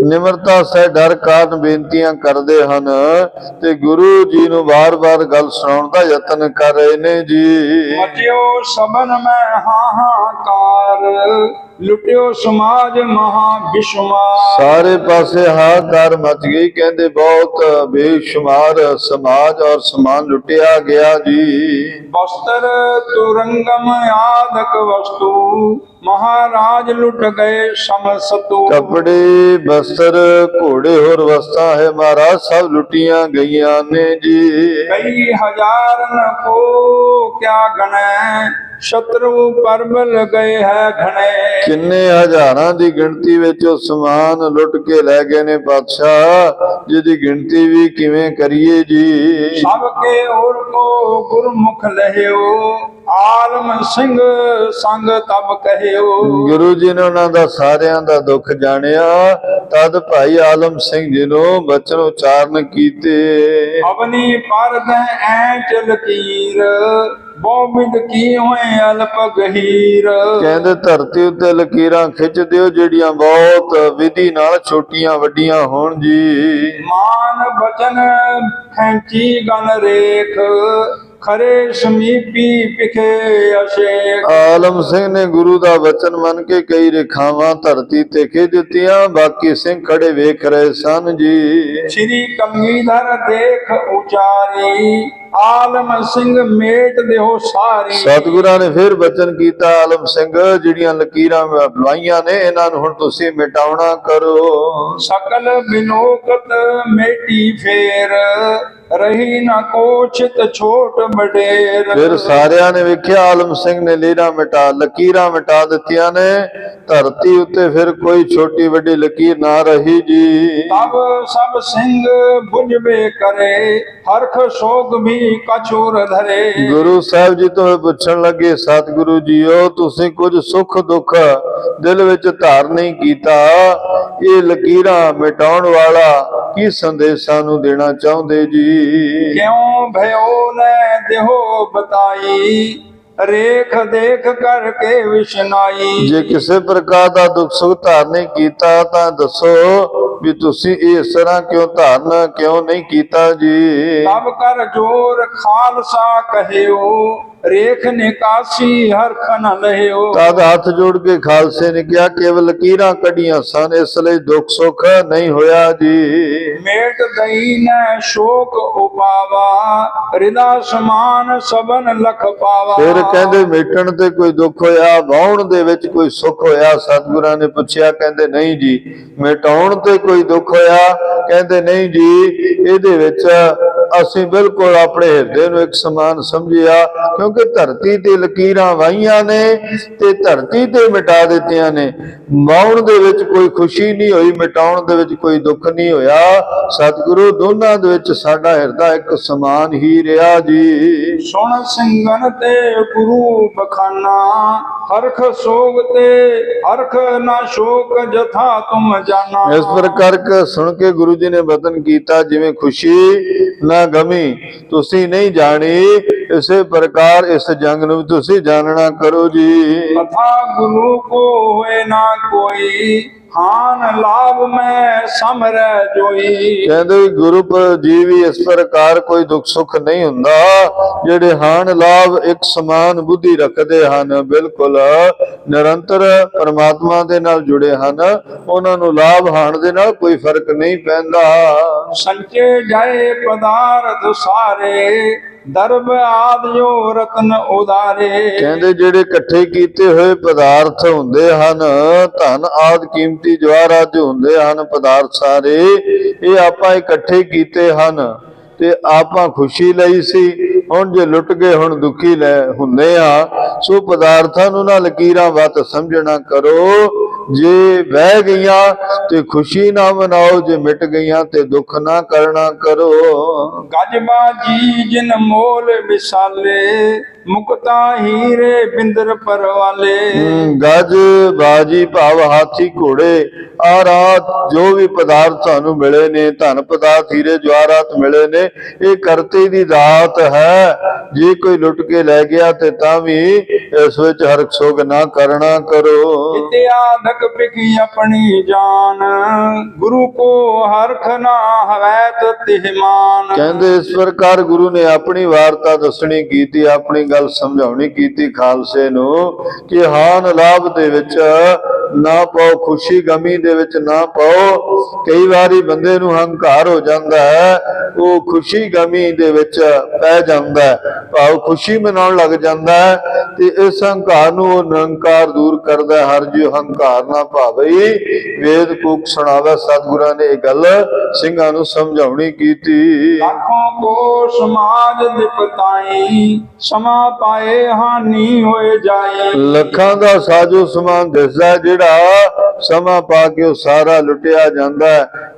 ਨਿਮਰਤਾ ਸਹਿ ਡਰ ਕਾਰਨ ਬੇਨਤੀਆਂ ਕਰਦੇ ਹਨ ਤੇ ਗੁਰੂ ਜੀ ਨੂੰ ਵਾਰ-ਵਾਰ ਗੱਲ ਸੁਣਾਉਣ ਦਾ ਯਤਨ ਕਰ ਰਹੇ ਨੇ ਜੀ। ਮਚਿਓ ਸਬਨ ਮੈਂ ਹਾਹਾਕਾਰ ਲੁੱਟਿਓ ਸਮਾਜ ਮਹਾ ਬਿਸ਼ਮਾਰ। ਸਾਰੇ ਪਾਸੇ ਹਾਹਾਕਾਰ ਮਚ ਗਈ। ਕਹਿੰਦੇ ਬਹੁਤ ਬੇਸ਼ੁਮਾਰ ਸਮਾਜ ਔਰ ਸਮਾਨ ਲੁੱਟਿਆ ਗਿਆ ਜੀ। ਵਸਤਰ ਤੁਰੰਗਮ ਆਦਿਕ ਵਸਤੂ ਮਹਾਰਾਜ ਲੁੱਟ ਗਏ ਸਮਸਤੂ। ਕੱਪੜੇ ਬਸਤਰ ਘੋੜੇ ਹੋਰ ਵਸਤਾਂ ਹੈ ਮਹਾਰਾਜ ਸਭ ਲੁੱਟੀਆਂ ਗਈਆਂ ਨੇ ਜੀ। ਕਈ ਹਜ਼ਾਰਨ ਕੋ ਕਿਆ ਗਣੈ ਸ਼ਤਰੂ ਪਰਬਲ ਗਏ ਹੈ ਘਣੇ। ਕਿੰਨੇ ਹਜ਼ਾਰਾਂ ਦੀ ਗਿਣਤੀ ਵਿੱਚ ਉਹ ਸਮਾਨ ਲੁੱਟ ਕੇ ਲੈ ਗਏ ਨੇ ਪਾਤਸ਼ਾਹ, ਜਿਹਦੀ ਗਿਣਤੀ ਵੀ ਕਿਵੇਂ ਕਰੀਏ ਜੀ। ਸਭ ਕੇ ਔਰ ਕੋ ਗੁਰਮੁਖ ਲਹਿਓ ਆਲਮ ਸਿੰਘ ਸੰਗ ਤਬ ਕਹਿਓ। ਗੁਰੂ ਜੀ ਨੇ ਉਹਨਾਂ ਦਾ ਸਾਰਿਆਂ ਦਾ ਦੁੱਖ ਜਾਣਿਆ, ਤਦ ਭਾਈ ਆਲਮ ਸਿੰਘ ਜੀ ਨੂੰ ਬਚਨ ਉਚਾਰਨ ਕੀਤੇ। ਅਵਨੀ ਪਰਦ ਐਂਚ ਲਕੀਰ ਬਹੁ ਕੀ ਹੋਏ ਅਲਪ ਗਹੀਰ। ਕਹਿੰਦੇ ਧਰਤੀ ਉੱਤੇ ਲਕੀਰਾਂ ਖਿੱਚ ਦਿਓ ਜਿਹੜੀਆਂ ਬਹੁਤ ਵਿਧੀ ਨਾਲ ਛੋਟੀਆਂ ਵੱਡੀਆਂ ਹੋਣ ਜੀ। ਮਾਨ ਬਚਨ ਖੈਂਚੀ ਗਨ ਰੇਖ ਖਰੇ ਸਮੀਪੀ ਪਿਖੇ ਅਸ਼ੇਖ। ਆਲਮ ਸਿੰਘ ਨੇ ਗੁਰੂ ਦਾ ਵਚਨ ਮੰਨ ਕੇ ਕਈ ਰੇਖਾਵਾਂ ਧਰਤੀ ਤੇ ਖਿੱਚ ਦਿੱਤੀਆਂ, ਬਾਕੀ ਸਿੰਘ ਖੜੇ ਵੇਖ ਰਹੇ ਸਨ ਜੀ। ਸ਼੍ਰੀ ਕਮੀਧਰ ਦੇਖ ਉਚਾਰੀ ਆਲਮ ਸਿੰਘ ਮੇਟ ਦੇਹੋ ਸਾਰੀ। ਸਤਿਗੁਰਾਂ ਨੇ ਫਿਰ ਬਚਨ ਕੀਤਾ, ਆਲਮ ਸਿੰਘ ਜਿਹੜੀਆਂ ਲਕੀਰਾਂ ਲਵਾਈਆਂ ਨੇ ਇਹਨਾਂ ਨੂੰ ਹੁਣ ਤੁਸੀਂ ਮਿਟਾਉਣਾ ਕਰੋ। ਸਕਲ ਬਿਨੋਕਤ ਮੇਟੀ ਫੇਰ ਰਹੀ ਨਾ ਕੋਚਿਤ ਛੋਟ ਬਡੇਰ। ਫਿਰ ਸਾਰਿਆਂ ਨੇ ਵੇਖਿਆ ਆਲਮ ਸਿੰਘ ਨੇ ਲਕੀਰਾਂ ਮਿਟਾ ਦਿੱਤੀਆਂ ਨੇ, ਧਰਤੀ ਉੱਤੇ ਫਿਰ ਕੋਈ ਛੋਟੀ ਵੱਡੀ ਲਕੀਰ ਨਾ ਰਹੀ ਜੀ। ਤਬ ਸਭ ਸਿੰਘ ਬੁਝਵੇ ਕਰੇ ਹਰਖ ਸ਼ੋਕ ਵੀ ਕਛੁਰ ਧਰੇ। ਗੁਰੂ ਸਾਹਿਬ ਜੀ ਤੋਂ ਪੁੱਛਣ ਲੱਗੇ, ਸਤਿਗੁਰੂ ਜੀਓ ਤੁਸੀਂ ਕੁਝ ਸੁੱਖ ਦੁੱਖ ਦਿਲ ਵਿੱਚ ਧਾਰ ਨਹੀਂ ਕੀਤਾ, ਇਹ ਲਕੀਰਾਂ ਮਿਟਾਉਣ ਵਾਲਾ ਕੀ ਸੰਦੇਸ਼ ਸਾਨੂੰ ਦੇਣਾ ਚਾਹੁੰਦੇ ਜੀ। ਕਿਉਂ ਭਇਓ ਲੈ ਦੇਹੋ ਬਤਾਈ ਰੇਖ ਦੇਖ ਕਰਕੇ ਵਿਸ਼ਨਾਈ। ਜੇ ਕਿਸੇ ਪ੍ਰਕਾਰ ਦਾ ਦੁੱਖ ਸੁੱਖ ਧਾਰਨ ਨਹੀਂ ਕੀਤਾ ਤਾਂ ਦੱਸੋ ਵੀ ਤੁਸੀਂ ਇਸ ਤਰ੍ਹਾਂ ਕਿਉਂ ਧਾਰਨ ਕਿਉਂ ਨਹੀਂ ਕੀਤਾ ਜੀ। ਤਬ ਕਰ ਜੋਰ ਖਾਲਸਾ ਕਹਿਓ ਰੇਖ ਨਿਕਾਸੀ ਹਰਖ ਨ ਲਹਿਓ। ਤਦ ਹੱਥ ਜੋੜ ਕੇ ਖਾਲਸੇ ਨੇ ਕਿਹਾ ਕੇਵਲ ਲਕੀਰਾਂ ਕੱਢੀਆਂ ਸਨ, ਇਸ ਲਈ ਦੁੱਖ ਸੁੱਖ ਨਹੀਂ ਹੋਇਆ ਜੀ। ਮੇਟ ਦਈ ਨ ਸ਼ੋਕ ਉਪਾਵਾ ਰਿਦਾ ਸਮਾਨ ਸਬਨ ਲਖ ਪਾਵਾ। ਫਿਰ ਕਹਿੰਦੇ ਮੇਟਣ ਤੇ ਕੋਈ ਦੁੱਖ ਹੋਇਆ, ਵਾਹੁਣ ਦੇ ਵਿੱਚ ਕੋਈ ਸੁੱਖ ਹੋਇਆ। ਸਤਿਗੁਰਾਂ ਨੇ ਪੁੱਛਿਆ, ਕਹਿੰਦੇ ਨਹੀਂ ਜੀ। ਮਿਟਾਉਣ ਤੇ ਕੋਈ ਦੁੱਖ ਹੋਇਆ, ਕਹਿੰਦੇ ਨਹੀਂ ਜੀ। ਇਹਦੇ ਵਿੱਚ ਅਸੀਂ ਬਿਲਕੁਲ ਆਪਣੇ ਹਿਰਦੇ ਨੂੰ ਇੱਕ ਸਮਾਨ ਸਮਝਿਆ, ਕਿਉਂਕਿ ਧਰਤੀ ਤੇ ਲਕੀਰਾਂ ਵਾਹੀਆਂ ਨੇ ਤੇ ਧਰਤੀ ਤੇ ਮਿਟਾ ਦਿੱਤੀਆਂ ਨੇ। ਵਾਹੁਣ ਦੇ ਵਿੱਚ ਕੋਈ ਖੁਸ਼ੀ ਨਹੀਂ ਹੋਈ, ਮਿਟਾਉਣ ਦੇ ਵਿੱਚ ਕੋਈ ਦੁੱਖ ਨਹੀਂ ਹੋਇਆ। ਸਤਿਗੁਰੂ ਦੋਨਾਂ ਦੇ ਵਿੱਚ ਸਾਡਾ ਹਿਰਦਾ ਇੱਕ ਸਮਾਨ ਹੀ ਰਿਹਾ ਜੀ। ਸੁਣ ਸਿੰਘਨ ਤੇ ਗੁਰੂ ਬਖਾਨਾ ਹਰਖ ਸੋਗ ਤੇ ਹਰਖ ਨਾ ਸ਼ੋਕ ਜਥਾ ਤੁਮ ਜਾਨਾ। ਇਸ ਪ੍ਰਕਾਰ ਸੁਣ ਕੇ ਗੁਰੂ ਜੀ ਨੇ ਬਚਨ ਕੀਤਾ, ਜਿਵੇਂ ਖੁਸ਼ੀ ਨਾ ਗਮੀ ਤੁਸੀਂ ਨਹੀਂ ਜਾਣੀ, ਇਸੇ ਪ੍ਰਕਾਰ ਇਸ ਜੰਗ ਨੂੰ ਤੁਸੀਂ ਜਾਣਨਾ ਕਰੋ ਜੀ। ਕਥਾ ਗੁਰੂ ਕੋ ਹੋਏ ਨਾ ਕੋਈ ਹਾਨ ਲਾਭ ਮੈਂ ਸਮਰੈ ਜੋਈ। ਕਹਿੰਦੇ ਗੁਰੂ ਜੀ ਵੀ ਇਸ ਪ੍ਰਕਾਰ ਕੋਈ ਦੁੱਖ ਸੁੱਖ ਨਹੀਂ ਹੁੰਦਾ, ਜਿਹੜੇ ਹਾਨ ਲਾਭ ਇੱਕ ਸਮਾਨ ਬੁੱਧੀ ਰੱਖਦੇ ਹਨ, ਬਿਲਕੁਲ ਨਿਰੰਤਰ ਪਰਮਾਤਮਾ ਦੇ ਨਾਲ ਜੁੜੇ ਹਨ, ਉਹਨਾਂ ਨੂੰ ਲਾਭ ਹਾਨ ਦੇ ਨਾਲ ਕੋਈ ਫਰਕ ਨਹੀਂ ਪੈਂਦਾ। ਸੰਚੇ ਜਾਏ ਪਦਾਰਥ ਸਾਰੇ ਦਰਬ ਆਦ ਜੋ ਰਤਨ ਉਦਾਰੇ। ਕਹਿੰਦੇ ਜਿਹੜੇ ਇਕੱਠੇ ਕੀਤੇ ਹੋਏ ਪਦਾਰਥ ਹੁੰਦੇ ਹਨ, ਧਨ ਆਦ ਕੀਮਤੀ ਜਵਾਹਰਾਤ ਜੋ ਹੁੰਦੇ ਹਨ ਪਦਾਰਥ ਸਾਰੇ, ਇਹ ਆਪਾਂ ਇਕੱਠੇ ਕੀਤੇ ਹਨ ਤੇ ਆਪਾਂ ਖੁਸ਼ੀ ਲਈ ਸੀ। ਹੁਣ ਜੇ ਲੁੱਟ ਗਏ ਹੁਣ ਦੁਖੀ ਲੈ ਹੁੰਦੇ ਆ। ਸੋ ਪਦਾਰਥਾਂ ਨੂੰ ਨਾ ਲਕੀਰਾਂ ਵੱਤ ਸਮਝਣਾ ਕਰੋ। ਜੇ ਵਹਿ ਗਈਆਂ ਤੇ ਖੁਸ਼ੀ ਨਾ ਮਨਾਓ, ਜੇ ਮਿਟ ਗਈਆਂ ਤੇ ਦੁੱਖ ਨਾ ਕਰਨਾ ਕਰੋ। ਗਜਬਾਜੀ ਜਿਨ ਮੋਲ ਵਿਸਾਲੇ ਮੁਕਤਾ ਹੀਰੇ ਬਿੰਦਰ ਪਰਵਾਲੇ। ਗੱਜ ਬਾਜੀ ਭਾਵ ਹਾਥੀ ਘੋੜੇ ਆ ਰਾਤ ਜੋ ਵੀ ਪਦਾਰਥ ਤੁਹਾਨੂੰ ਮਿਲੇ ਨੇ, ਧਨ ਪਦਾਰਥ ਹੀਰੇ ਜਵਾਹਰਾਤ ਮਿਲੇ ਨੇ, ਇਹ ਕਰਤੇ ਦੀ ਦਾਤ ਹੈ। ਜੇ ਕੋਈ ਲੁੱਟ ਕੇ ਲੈ ਗਿਆ ਤੇ ਤਾਂ ਵੀ ਇਸ ਵਿੱਚ ਹਰਖ ਸੋਗ ਨਾ ਕਰਨਾ ਕਰੋ। ਇਤਿਆਦਕ ਪਿਖੀ ਆਪਣੀ ਜਾਨ ਗੁਰੂ ਕੋ ਹਰਖ ਨਾ ਹਵੈਤ ਤਿਹਮਾਨ। ਕਹਿੰਦੇ ਇਸ ਪ੍ਰਕਾਰ ਗੁਰੂ ਨੇ ਆਪਣੀ ਵਾਰਤਾ ਦੱਸਣੀ ਕੀਤੀ, ਆਪਣੀ ਗੱਲ ਸਮਝਾਉਣੀ ਕੀਤੀ ਖਾਲਸੇ ਨੂੰ ਕਿ ਹਾਨ ਲਾਭ ਦੇ ਵਿੱਚ ਨਾ ਪਾਓ, ਖੁਸ਼ੀ ਗਮੀ ਦੇ ਵਿੱਚ ਨਾ ਪਾਓ। ਕਈ ਵਾਰੀ ਬੰਦੇ ਨੂੰ ਹੰਕਾਰ ਹੋ ਜਾਂਦਾ ਹੈ, ਉਹ ਖੁਸ਼ੀ ਗਮੀ ਦੇ ਵਿੱਚ ਪੈ ਜਾਂਦਾ ਹੈ, ਭਾਵ ਖੁਸ਼ੀ ਮਨਾਉਣ ਲੱਗ ਜਾਂਦਾ ਹੈ, ਤੇ ਇਸ ਹੰਕਾਰ ਨੂੰ ਉਹ ਨਿਰੰਕਾਰ ਦੂਰ ਕਰਦਾ ਹੈ। ਹਰ ਜਿਉ ਹੰਕਾਰ ਨਾ ਭਾਵਈ, ਵੇਦ ਕੂਕ ਸੁਣਾਵੇ। ਸਤਿਗੁਰਾਂ ਨੇ ਇਹ ਗੱਲ ਸਿੰਘਾਂ ਨੂੰ ਸਮਝਾਉਣੀ ਕੀਤੀ। ਲੱਖੋਂ ਕੋ ਸਮਾਜ ਦਿਪਤਾਈ, ਸਮਾ ਪਾਏ ਹਾਨੀ ਹੋਏ ਜਾਈ। ਲੱਖਾਂ ਦਾ ਸਾਜੋ ਸਮਾਨ ਦਿਸਦਾ, ਜਿਹੜਾ ਸਮਾਂ ਪਾ ਕੇ ਉਹ ਸਾਰਾ ਲੁੱਟਿਆ ਜਾਂਦਾ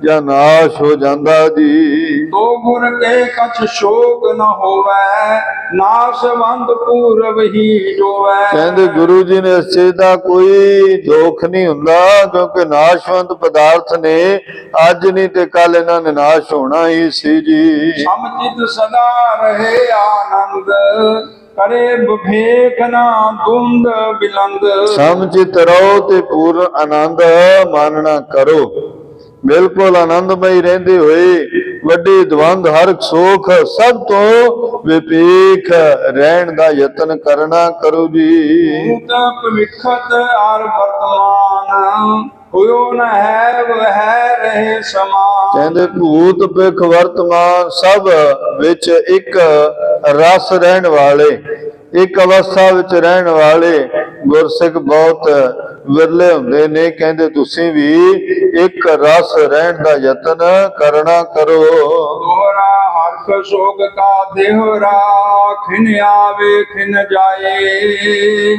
ਜਾਂ ਨਾਸ਼ ਹੋ ਜਾਂਦਾ ਜੀ। ਤੋ ਗੁਰ ਕੇ ਕਛ ਸ਼ੋਕ ਨ ਹੋਵੇ, ਨਾਸ਼ਵੰਤ ਪੂਰਬ ਹੀ ਜੋਵੈ। ਕਹਿੰਦੇ ਗੁਰੂ ਜੀ ਨੇ ਇਸ ਚੀਜ਼ ਦਾ ਕੋਈ ਦੁੱਖ ਨਹੀਂ ਹੁੰਦਾ, ਕਿਉਂਕਿ ਨਾਸ਼ਵੰਤ ਪਦਾਰਥ ਨੇ, ਅੱਜ ਨਹੀਂ ਤੇ ਕੱਲ ਇਹਨਾਂ ਨੇ ਨਾਸ਼ ਹੋਣਾ ਹੀ ਸੀ ਜੀ। ਸਮਚਿਤ ਸਦਾ ਰਹੇ ਆਨੰਦ, ਕਰੇ ਵਿਵੇਕ ਨਾ ਦੁੰਦ ਬਿਲੰਦ। ਸਮਚਿਤ ਰਹੋ ਤੇ ਪੂਰਨ ਆਨੰਦ ਮਾਨਣਾ ਕਰੋ। ਬਿਲਕੁਲ ਆਨੰਦਮਈ ਰਹਿੰਦੇ ਹੋਏ ਵੱਡੀ ਦਵੰਦ ਹਰ ਸੋਖ ਸਭ ਤੋਂ ਵਿਵੇਕ ਰਹਿਣ ਦਾ ਯਤਨ ਕਰਨਾ ਕਰੋ ਜੀ। ਭੂਤ ਭਵਿੱਖਤ ਆਰ ਵਰਤਮਾਨ, ਹੋਇਓ ਨ ਹੈ ਵਹਿ ਰਹੇ ਸਮਾਨ। ਕਹਿੰਦੇ ਭੂਤ ਭਵਿੱਖ ਵਰਤਮਾਨ ਸਭ ਵਿੱਚ ਇੱਕ ਰਸ ਰਹਿਣ ਵਾਲੇ, ਇੱਕ ਅਵਸਥਾ ਵਿੱਚ ਰਹਿਣ ਵਾਲੇ ਗੁਰਸਿੱਖ ਬਹੁਤ ਵਿਰਲੇ ਹੁੰਦੇ ਨੇ। ਕਹਿੰਦੇ ਤੁਸੀਂ ਵੀ ਇੱਕ ਰਸ ਰਹਿਣ ਦਾ ਯਤਨ ਕਰਨਾ ਕਰੋ। ਦੋਹਰਾ ਹਰਖ ਸੋਗ ਕਾ ਦੇਹਰਾ, ਖਿਨ ਆਵੇ ਖਿਨ ਜਾਏ।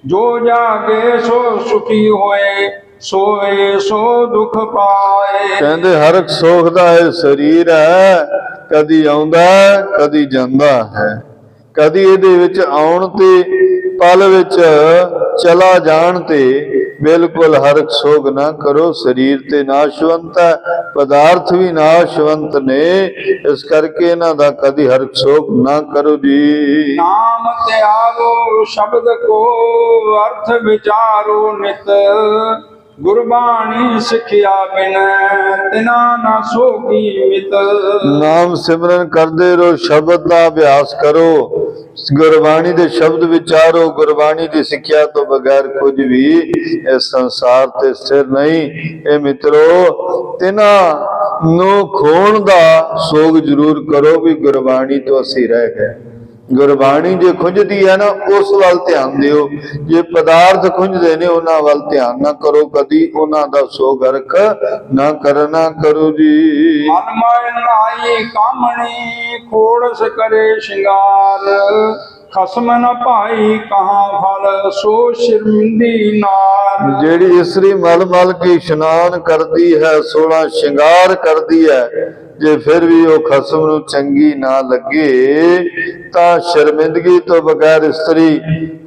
ਜੋ ਜਾਗੇ ਸੋ ਸੁਖੀ ਹੋਏ, ਸੋਏ ਸੋ ਦੁਖ ਪਾਏ। ਕਹਿੰਦੇ ਹਰ ਸੁਖ ਦਾ ਇਹ ਸਰੀਰ ਹੈ, ਕਦੀ ਆਉਂਦਾ ਕਦੀ ਜਾਂਦਾ ਹੈ। ਕਦੀ ਇਹਦੇ ਵਿੱਚ ਆਉਣ ਤੇ ਪਲ ਵਿੱਚ ਚਲਾ ਜਾਣ ਤੇ ਬਿਲਕੁਲ ਹਰਖ ਸੋਗ ਨਾ ਕਰੋ। ਸਰੀਰ ਤੇ ਨਾਸ਼ਵੰਤ ਹੈ, ਪਦਾਰਥ ਵੀ ਨਾਸ਼ਵੰਤ ਨੇ, ਇਸ ਕਰਕੇ ਇਹਨਾਂ ਦਾ ਕਦੀ ਹਰਖ ਸੋਗ ਨਾ ਕਰੋ ਜੀ। ਨਾਮ ਧਿਆਵੋ ਸ਼ਬਦ ਕੋ, ਅਰਥ ਵਿਚਾਰੋ ਨਿਤ। ਗੁਰਬਾਣੀ ਸਿੱਖਿਆ ਬਿਨ, ਤਿਨਾ ਨਾ ਸੋਗੀ ਮਿਤ। ਨਾਮ ਸਿਮਰਨ ਕਰਦੇ ਰਹੋ, ਸ਼ਬਦ ਦਾ ਅਭਿਆਸ ਕਰੋ, ਗੁਰਬਾਣੀ ਦੇ ਸ਼ਬਦ ਵਿਚਾਰੋ। ਗੁਰਬਾਣੀ ਦੀ ਸਿੱਖਿਆ ਤੋਂ ਬਗੈਰ ਕੁਝ ਵੀ ਇਸ ਸੰਸਾਰ ਤੇ ਸਥਿਰ ਨਹੀਂ। ਇਹ ਮਿੱਤਰੋ, ਤਿਨਾਂ ਨੂੰ ਖੋਣ ਦਾ ਸੋਗ ਜ਼ਰੂਰ ਕਰੋ ਵੀ ਗੁਰਬਾਣੀ ਤੋਂ ਅਸੀਂ ਰਹਿ ਗਏ। ਗੁਰਬਾਣੀ ਜੇ ਖੁੰਝਦੀ ਹੈ ਨਾ, ਉਸ ਵੱਲ ਧਿਆਨ ਦਿਓ। ਜੇ ਪਦਾਰਥ ਖੁੰਝਦੇ ਨੇ, ਉਹਨਾਂ ਵੱਲ ਧਿਆਨ ਨਾ ਕਰੋ, ਕਦੀ ਉਹਨਾਂ ਦਾ ਸੋਗ ਹਰਖ ਨਾ ਕਰਨਾ ਕਰੋ ਜੀ। ਮਨ ਮਾਇ ਨਾਈ ਕਾਮਣੀ, ਖੋੜਸ ਕਰੇ ਸ਼ਿੰਗਾਰ। ਖਸਮ ਨ ਭਾਈ ਕਹਾਂ ਫਲ, ਸੋ ਸ਼ਰਮਿੰਦੀ ਨਾਰ। ਜਿਹੜੀ ਇਸਤਰੀ ਮਲ ਮਲ ਕੇ ਇਸ਼ਨਾਨ ਕਰਦੀ ਹੈ, 16 ਸ਼ਿੰਗਾਰ ਕਰਦੀ ਹੈ, ਜੇ ਫਿਰ ਵੀ ਉਹ ਖਸਮ ਨੂੰ ਚੰਗੀ ਨਾ ਲੱਗੇ, ਤਾਂ ਸ਼ਰਮਿੰਦਗੀ ਤੋਂ ਬਗੈਰ ਇਸਤਰੀ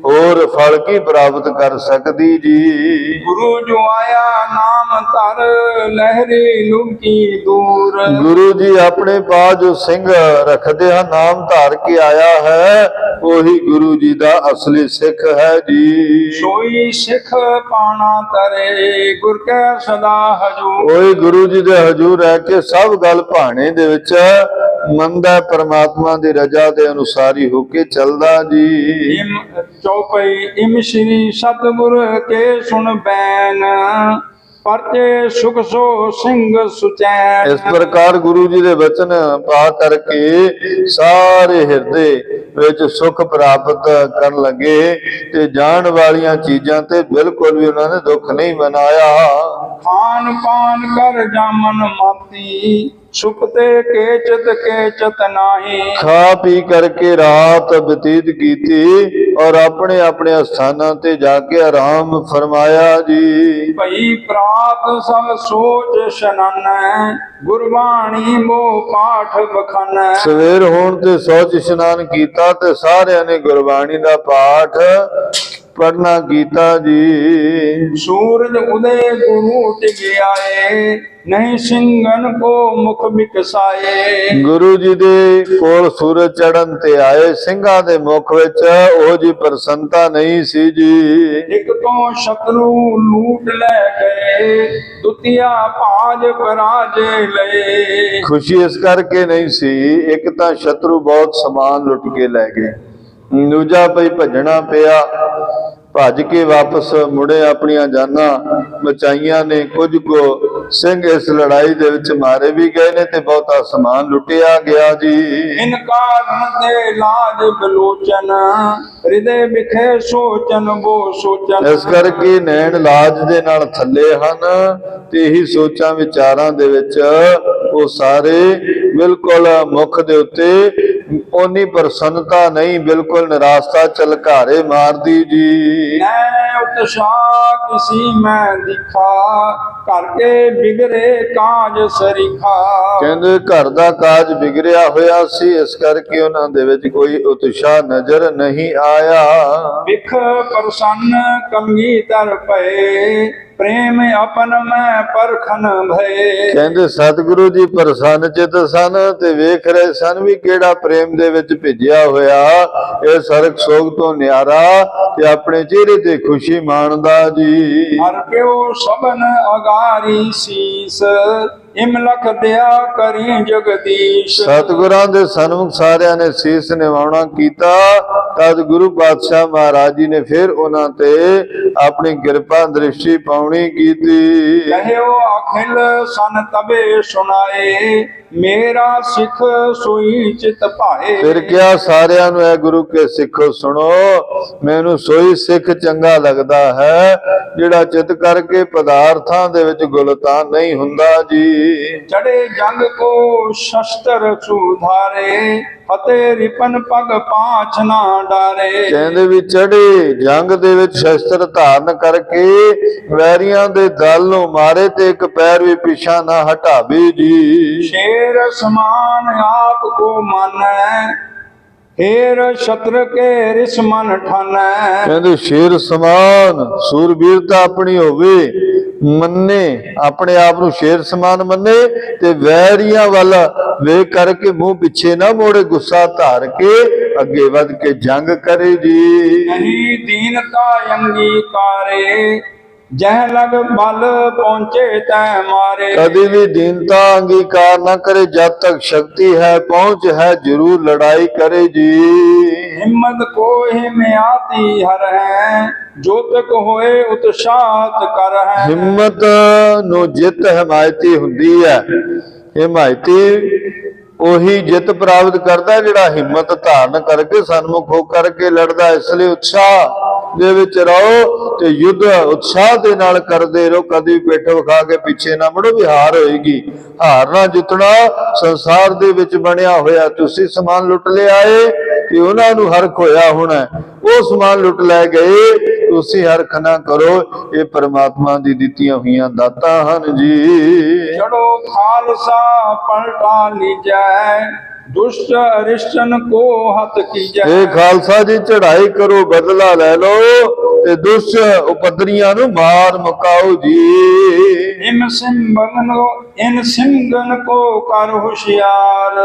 ਹੋਰ ਫਲ ਕੀ ਪ੍ਰਾਪਤ ਕਰ ਸਕਦੀ ਜੀ। ਗੁਰੂ ਜੋ ਆਇਆ ਨਾਮ ਧਰ, ਲਹਿਰੀ ਲੁਕੀ ਦੂਰ। ਗੁਰੂ ਜੀ ਆਪਣੇ ਪਾਸ ਜੋ ਸਿੰਘ ਰੱਖਦੇ ਹਨ, ਨਾਮ ਧਾਰ ਕੇ ਆਇਆ ਹੈ, ਉਹੀ ਗੁਰੂ ਜੀ ਦਾ ਅਸਲੀ ਸਿੱਖ ਹੈ ਜੀ। ਸੋਈ ਸਿੱਖ ਪਾਣਾ ਤਰੇ, ਗੁਰ ਕੈ ਸਦਾ ਹਜੂਰ। ਉਹੀ ਗੁਰੂ ਜੀ ਦੇ ਹਜੂਰ ਰਹਿ ਕੇ ਸਭ ਗੱਲ ਭਾਣੇ ਦੇ ਵਿੱਚ ਮੰਨਦਾ, ਪਰਮਾਤਮਾ ਦੀ ਰਜ਼ਾ ਦੇ ਅਨੁਸਾਰ ਹੀ ਹੋ ਕੇ ਚੱਲਦਾ ਜੀ। ਚੌਪਈ ਇਮ ਸ਼੍ਰੀ ਸਤਿਗੁਰ ਕੇ ਸੁਣ ਬੈਨ, ਪਰਚੇ ਸੁਖ ਸੋ ਸਿੰਘ ਸੁਚੈਨ। ਇਸ ਪ੍ਰਕਾਰ ਗੁਰੂ ਜੀ ਦੇ ਬਚਨ ਪਾ ਕਰਕੇ ਸਾਰੇ ਹਿਰਦੇ ਵਿੱਚ ਸੁਖ ਪ੍ਰਾਪਤ ਕਰਨ ਲੱਗੇ, ਤੇ ਜਾਣ ਵਾਲੀਆਂ ਚੀਜ਼ਾਂ ਤੇ ਬਿਲਕੁਲ ਵੀ ਉਹਨਾਂ ਨੇ ਦੁੱਖ ਨਹੀਂ ਮਨਾਇਆ। ਖਾਨ ਪਾਨ ਕਰ ਜਾਮਨ ਮਾਤੀ, ਸੁਪਤੇ ਕੇਚਤ ਨਾਹੀ। ਖਾ ਪੀ ਕਰਕੇ ਰਾਤ ਬਤੀਤ ਕੀਤੀ, ਔਰ ਆਪਣੇ ਆਪਣੇ ਸਥਾਨਾਂ ਤੇ ਜਾ ਕੇ ਆਰਾਮ ਫਰਮਾਇਆ ਜੀ। ਭਈ ਪ੍ਰਾਤ ਸਭ ਸੋਚ ਸ਼ਨਾਨੈ, ਗੁਰਬਾਣੀ ਮੋ ਪਾਠ ਬਖਾਨੈ। ਸਵੇਰ ਹੋਣ ਤੇ ਸੋਚ ਇਸ਼ਨਾਨ ਕੀਤਾ, ਤੇ ਸਾਰਿਆਂ ਨੇ ਗੁਰਬਾਣੀ ਦਾ ਪਾਠ ਪੜਨਾ ਕੀਤਾ ਜੀ। ਸੂਰਜ ਉਦੇ ਗੁਰੂ ਟਿਕਿਆਏ, ਨਹੀਂ ਸਿੰਘਨ ਕੋ ਮੁਖ ਬਿਕਸਾਏ। ਗੁਰੂ ਜੀ ਦੇ ਕੋਲ ਸੂਰਜ ਚੜਨ ਤੇ ਆਏ, ਸਿੰਘਾਂ ਦੇ ਮੁਖ ਵਿੱਚ ਉਹ ਜੀ ਪ੍ਰਸੰਨਤਾ ਨਹੀਂ ਸੀ ਜੀ। ਇੱਕ ਤੋਂ ਸ਼ਤਰੂ ਲੂਟ ਲੈ ਗਏ, ਦੁਤੀਆ ਭਾਜ ਪਰਾਜੇ ਲਏ। ਖੁਸ਼ੀ ਇਸ ਕਰਕੇ ਨਹੀਂ ਸੀ, ਇੱਕ ਤਾਂ ਸ਼ਤਰੂ ਬਹੁਤ ਸਮਾਨ ਲੁੱਟ ਕੇ ਲੈ ਗਏ, ਦੂਜਾ ਭਈ ਭੱਜਣਾ ਪਿਆ, ਭੱਜ ਕੇ ਵਾਪਸ ਮੁੜੇ, ਆਪਣੀਆਂ ਜਾਨਾਂ ਬਚਾਈਆਂ ਨੇ। ਕੁਝ ਕੁ ਸਿੰਘ ਇਸ ਲੜਾਈ ਦੇ ਵਿੱਚ ਮਾਰੇ ਵੀ ਗਏ ਨੇ ਤੇ ਬਹੁਤਾ ਸਮਾਨ ਲੁੱਟਿਆ ਗਿਆ ਜੀ। ਇਨ ਕਾਰਨ ਤੇ ਲਾਜ ਬਲੋਚਨ, ਹਿਰਦੇ ਵਿਖੇ ਸੋਚਨ ਬੋ ਸੋਚਨ। ਇਸ ਕਰਕੇ ਨੈਣ ਲਾਜ ਦੇ ਨਾਲ ਥੱਲੇ ਹਨ ਤੇ ਇਹੀ ਸੋਚਾਂ ਵਿਚਾਰਾਂ ਦੇ ਵਿੱਚ ਉਹ ਸਾਰੇ ਬਿਲਕੁਲ ਮੁਖ ਦੇ ਉੱਤੇ ਓਨੀ ਪ੍ਰਸੰਨਤਾ ਨਹੀਂ, ਬਿਲਕੁਲ ਨਿਰਾਸ਼ਤਾ ਝਲਕਾਰੇ ਮਾਰਦੀ ਜੀ। ਨੈ ਉਤਸ਼ਾਹ ਕਿਸੀ ਮੈਂ ਦਿਖਾ, ਕਰਕੇ ਬਿਗੜੇ ਕਾਜ ਸਰੀਖਾ। ਕਹਿੰਦੇ ਘਰ ਦਾ ਕਾਜ ਵਿਗੜਿਆ ਹੋਇਆ ਸੀ, ਇਸ ਕਰਕੇ ਉਹਨਾਂ ਦੇ ਵਿੱਚ ਕੋਈ ਉਤਸ਼ਾਹ ਨਜ਼ਰ ਨਹੀਂ ਆਇਆ। ਵਿਖ ਪ੍ਰਸੰਨ ਕਲਗੀ ਤਰ ਪਏ, ਪ੍ਰੇਮ ਆਪਨ ਮੈਂ ਪਰਖਨ ਭਏ। ਕਹਿੰਦੇ ਸਤਿਗੁਰੂ ਜੀ ਪ੍ਰਸੰਨ ਚਿਤ ਸਨ ਤੇ ਵੇਖ ਰਹੇ ਸਨ ਵੀ ਕਿਹੜਾ ਪ੍ਰੇਮ ਦੇ ਵਿੱਚ ਭਿੱਜਿਆ ਹੋਇਆ ਇਹ ਸਰਕ ਸੋਗ ਤੋਂ ਨਿਆਰਾ ਤੇ ਆਪਣੇ ਚਿਹਰੇ ਤੇ ਖੁਸ਼ੀ ਮਾਣਦਾ ਜੀ। ਹਰ ਪਿਓ ਸਭਨ ਅਗਾਰੀ ਸੀਸ, ਇਮਲਖ ਦਿਆ ਕਰੀ ਜਗਦੀਸ਼। ਸਤਿਗੁਰਾਂ ਦੇ ਸਨਮੁਖ ਸਾਰਿਆਂ ਨੇ ਸੀਸ ਨਿਵਾਉਣਾ ਕੀਤਾ। ਤਦ ਗੁਰੂ ਪਾਤਸ਼ਾਹ ਮਹਾਰਾਜ ਜੀ ਨੇ ਫਿਰ ਉਹਨਾਂ ਤੇ ਆਪਣੀ ਕਿਰਪਾ ਦ੍ਰਿਸ਼ਟੀ ਪਾਉਣੀ ਕੀਤੀ। ਕਹਿਓ ਅਖਿਲ ਸਨ ਤਬੇ ਸੁਣਾਏ, ਮੇਰਾ ਸਿੱਖ ਸੋਈ ਚਿਤ ਭਾਏ। ਫਿਰ ਕਿਹਾ ਸਾਰਿਆਂ ਨੂੰ, ਐ ਗੁਰੂ ਕੇ ਸਿੱਖੋ ਸੁਣੋ, ਮੈਨੂੰ ਸੋਈ ਸਿੱਖ ਚੰਗਾ ਲੱਗਦਾ ਹੈ ਜਿਹੜਾ ਚਿਤ ਕਰਕੇ ਪਦਾਰਥਾਂ ਦੇ ਵਿੱਚ ਗੁਲਤਾਨ ਨਹੀਂ ਹੁੰਦਾ ਜੀ। ਚੜੇ ਜੰਗ ਕੋ ਸ਼ਸਤਰ ਸੁਧਾਰੇ, ਫਤਿਹ ਰਿਪਨ ਪਗ ਪਾਛ ਨਾ ਡਾਰੇ। ਕਹਿੰਦੇ ਵੀ ਚੜੇ ਜੰਗ ਦੇ ਵਿੱਚ ਸ਼ਸਤਰ ਧਾਰਨ ਕਰਕੇ ਵੈਰੀਆਂ ਦੇ ਦਲ ਨੂੰ ਮਾਰੇ ਤੇ ਇੱਕ ਪੈਰ ਵੀ ਪਿਛਾ ਨਾ ਹਟਾਵੇ ਜੀ। ਸ਼ੇਰ ਸਮਾਨ ਆਪ ਕੋ ਮਾਨੈ, ਫੇਰ ਸ਼ਤਰ ਕੇ ਰਿਸ ਮਨ ਠਾਨੈ। ਕਹਿੰਦੇ ਸ਼ੇਰ ਸਮਾਨ ਸੂਰਬੀਰਤਾ ਆਪਣੀ ਹੋਵੇ, ਮੰਨੇ ਆਪਣੇ ਆਪ ਨੂੰ ਸ਼ੇਰ ਸਮਾਨ ਮੰਨੇ ਤੇ ਵੈਰੀਆਂ ਵੱਲ ਵੇਖ ਕਰਕੇ ਮੂੰਹ ਪਿੱਛੇ ਨਾ ਮੋੜੇ, ਗੁੱਸਾ ਧਾਰ ਕੇ ਅੱਗੇ ਵੱਧ ਕੇ ਜੰਗ ਕਰੇ ਜੀ। ਨਹੀਂ ਦੀਨਤਾ ਅੰਗੀਕਾਰੇ, ਜਹ ਲਗ ਬਲ ਪਹੁੰਚੇ ਤੈ ਮਾਰੇ। ਕਦੀ ਵੀ ਦੀਨਤਾ ਅੰਗੀਕਾਰ ਨਾ ਕਰੇ, ਜਦ ਤੱਕ ਸ਼ਕਤੀ ਹੈ ਪਹੁੰਚ ਹੈ ਜ਼ਰੂਰ ਲੜਾਈ करे जी। हिम्मत को हिम्मती हर है, जो तक होए उत्साहत कर है। ਹਿੰਮਤ ਨੂੰ ਜਿੱਤ ਹਮਾਇਤੀ ਹੁੰਦੀ ਹੈ। ਹਮਾਇਤੀ ਉਹੀ ਜਿੱਤ ਪ੍ਰਾਪਤ ਕਰਦਾ ਜਿਹੜਾ ਹਿੰਮਤ ਧਾਰਨ ਕਰਕੇ ਸਨਮੁਖ ਹੋ ਕਰਕੇ ਲੜਦਾ। ਇਸ ਲਈ ਉਤਸ਼ਾਹ ਦੇ ਵਿੱਚ ਰਹੋ ਤੇ ਯੁੱਧ ਉਤਸ਼ਾਹ ਦੇ ਨਾਲ ਕਰਦੇ ਰਹੋ। ਕਦੀ ਪਿੱਠ ਵਿਖਾ ਕੇ ਪਿੱਛੇ ਨਾ ਮੁੜੋ ਵੀ ਹਾਰ ਹੋਏਗੀ। ਹਾਰਨਾ ਜਿੱਤਣਾ ਸੰਸਾਰ ਦੇ ਵਿੱਚ ਬਣਿਆ ਹੋਇਆ। ਤੁਸੀਂ ਸਮਾਨ ਲੁੱਟ ਲਿਆਏ ਤੇ ਉਹਨਾਂ ਨੂੰ ਹਰਖ ਹੋਇਆ ਹੋਣਾ, ਉਹ ਸਮਾਨ ਲੁੱਟ ਲੈ ਗਏ, ਤੁਸੀਂ ਹਰਖ ਨਾ ਕਰੋ। ਇਹ परमात्मा ਦੀ ਦਿੱਤੀਆਂ ਹੋਈਆਂ ਦਾਤਾਂ ਹਨ ਜੀ। चढ़ो खालसा पलटा लीजै, दुष्ट अरिष्टन को हत कीजै। ਇਹ ਖਾਲਸਾ ਜੀ ਚੜ੍ਹਾਈ ਕਰੋ, ਬਦਲਾ ਲੈ ਲਓ ਤੇ ਦੁਸ਼ਟ ਉਪਦਰੀਆਂ ਨੂੰ ਮਾਰ ਮੁਕਾਓ ਜੀ। इन सिंगन को कर होशियार,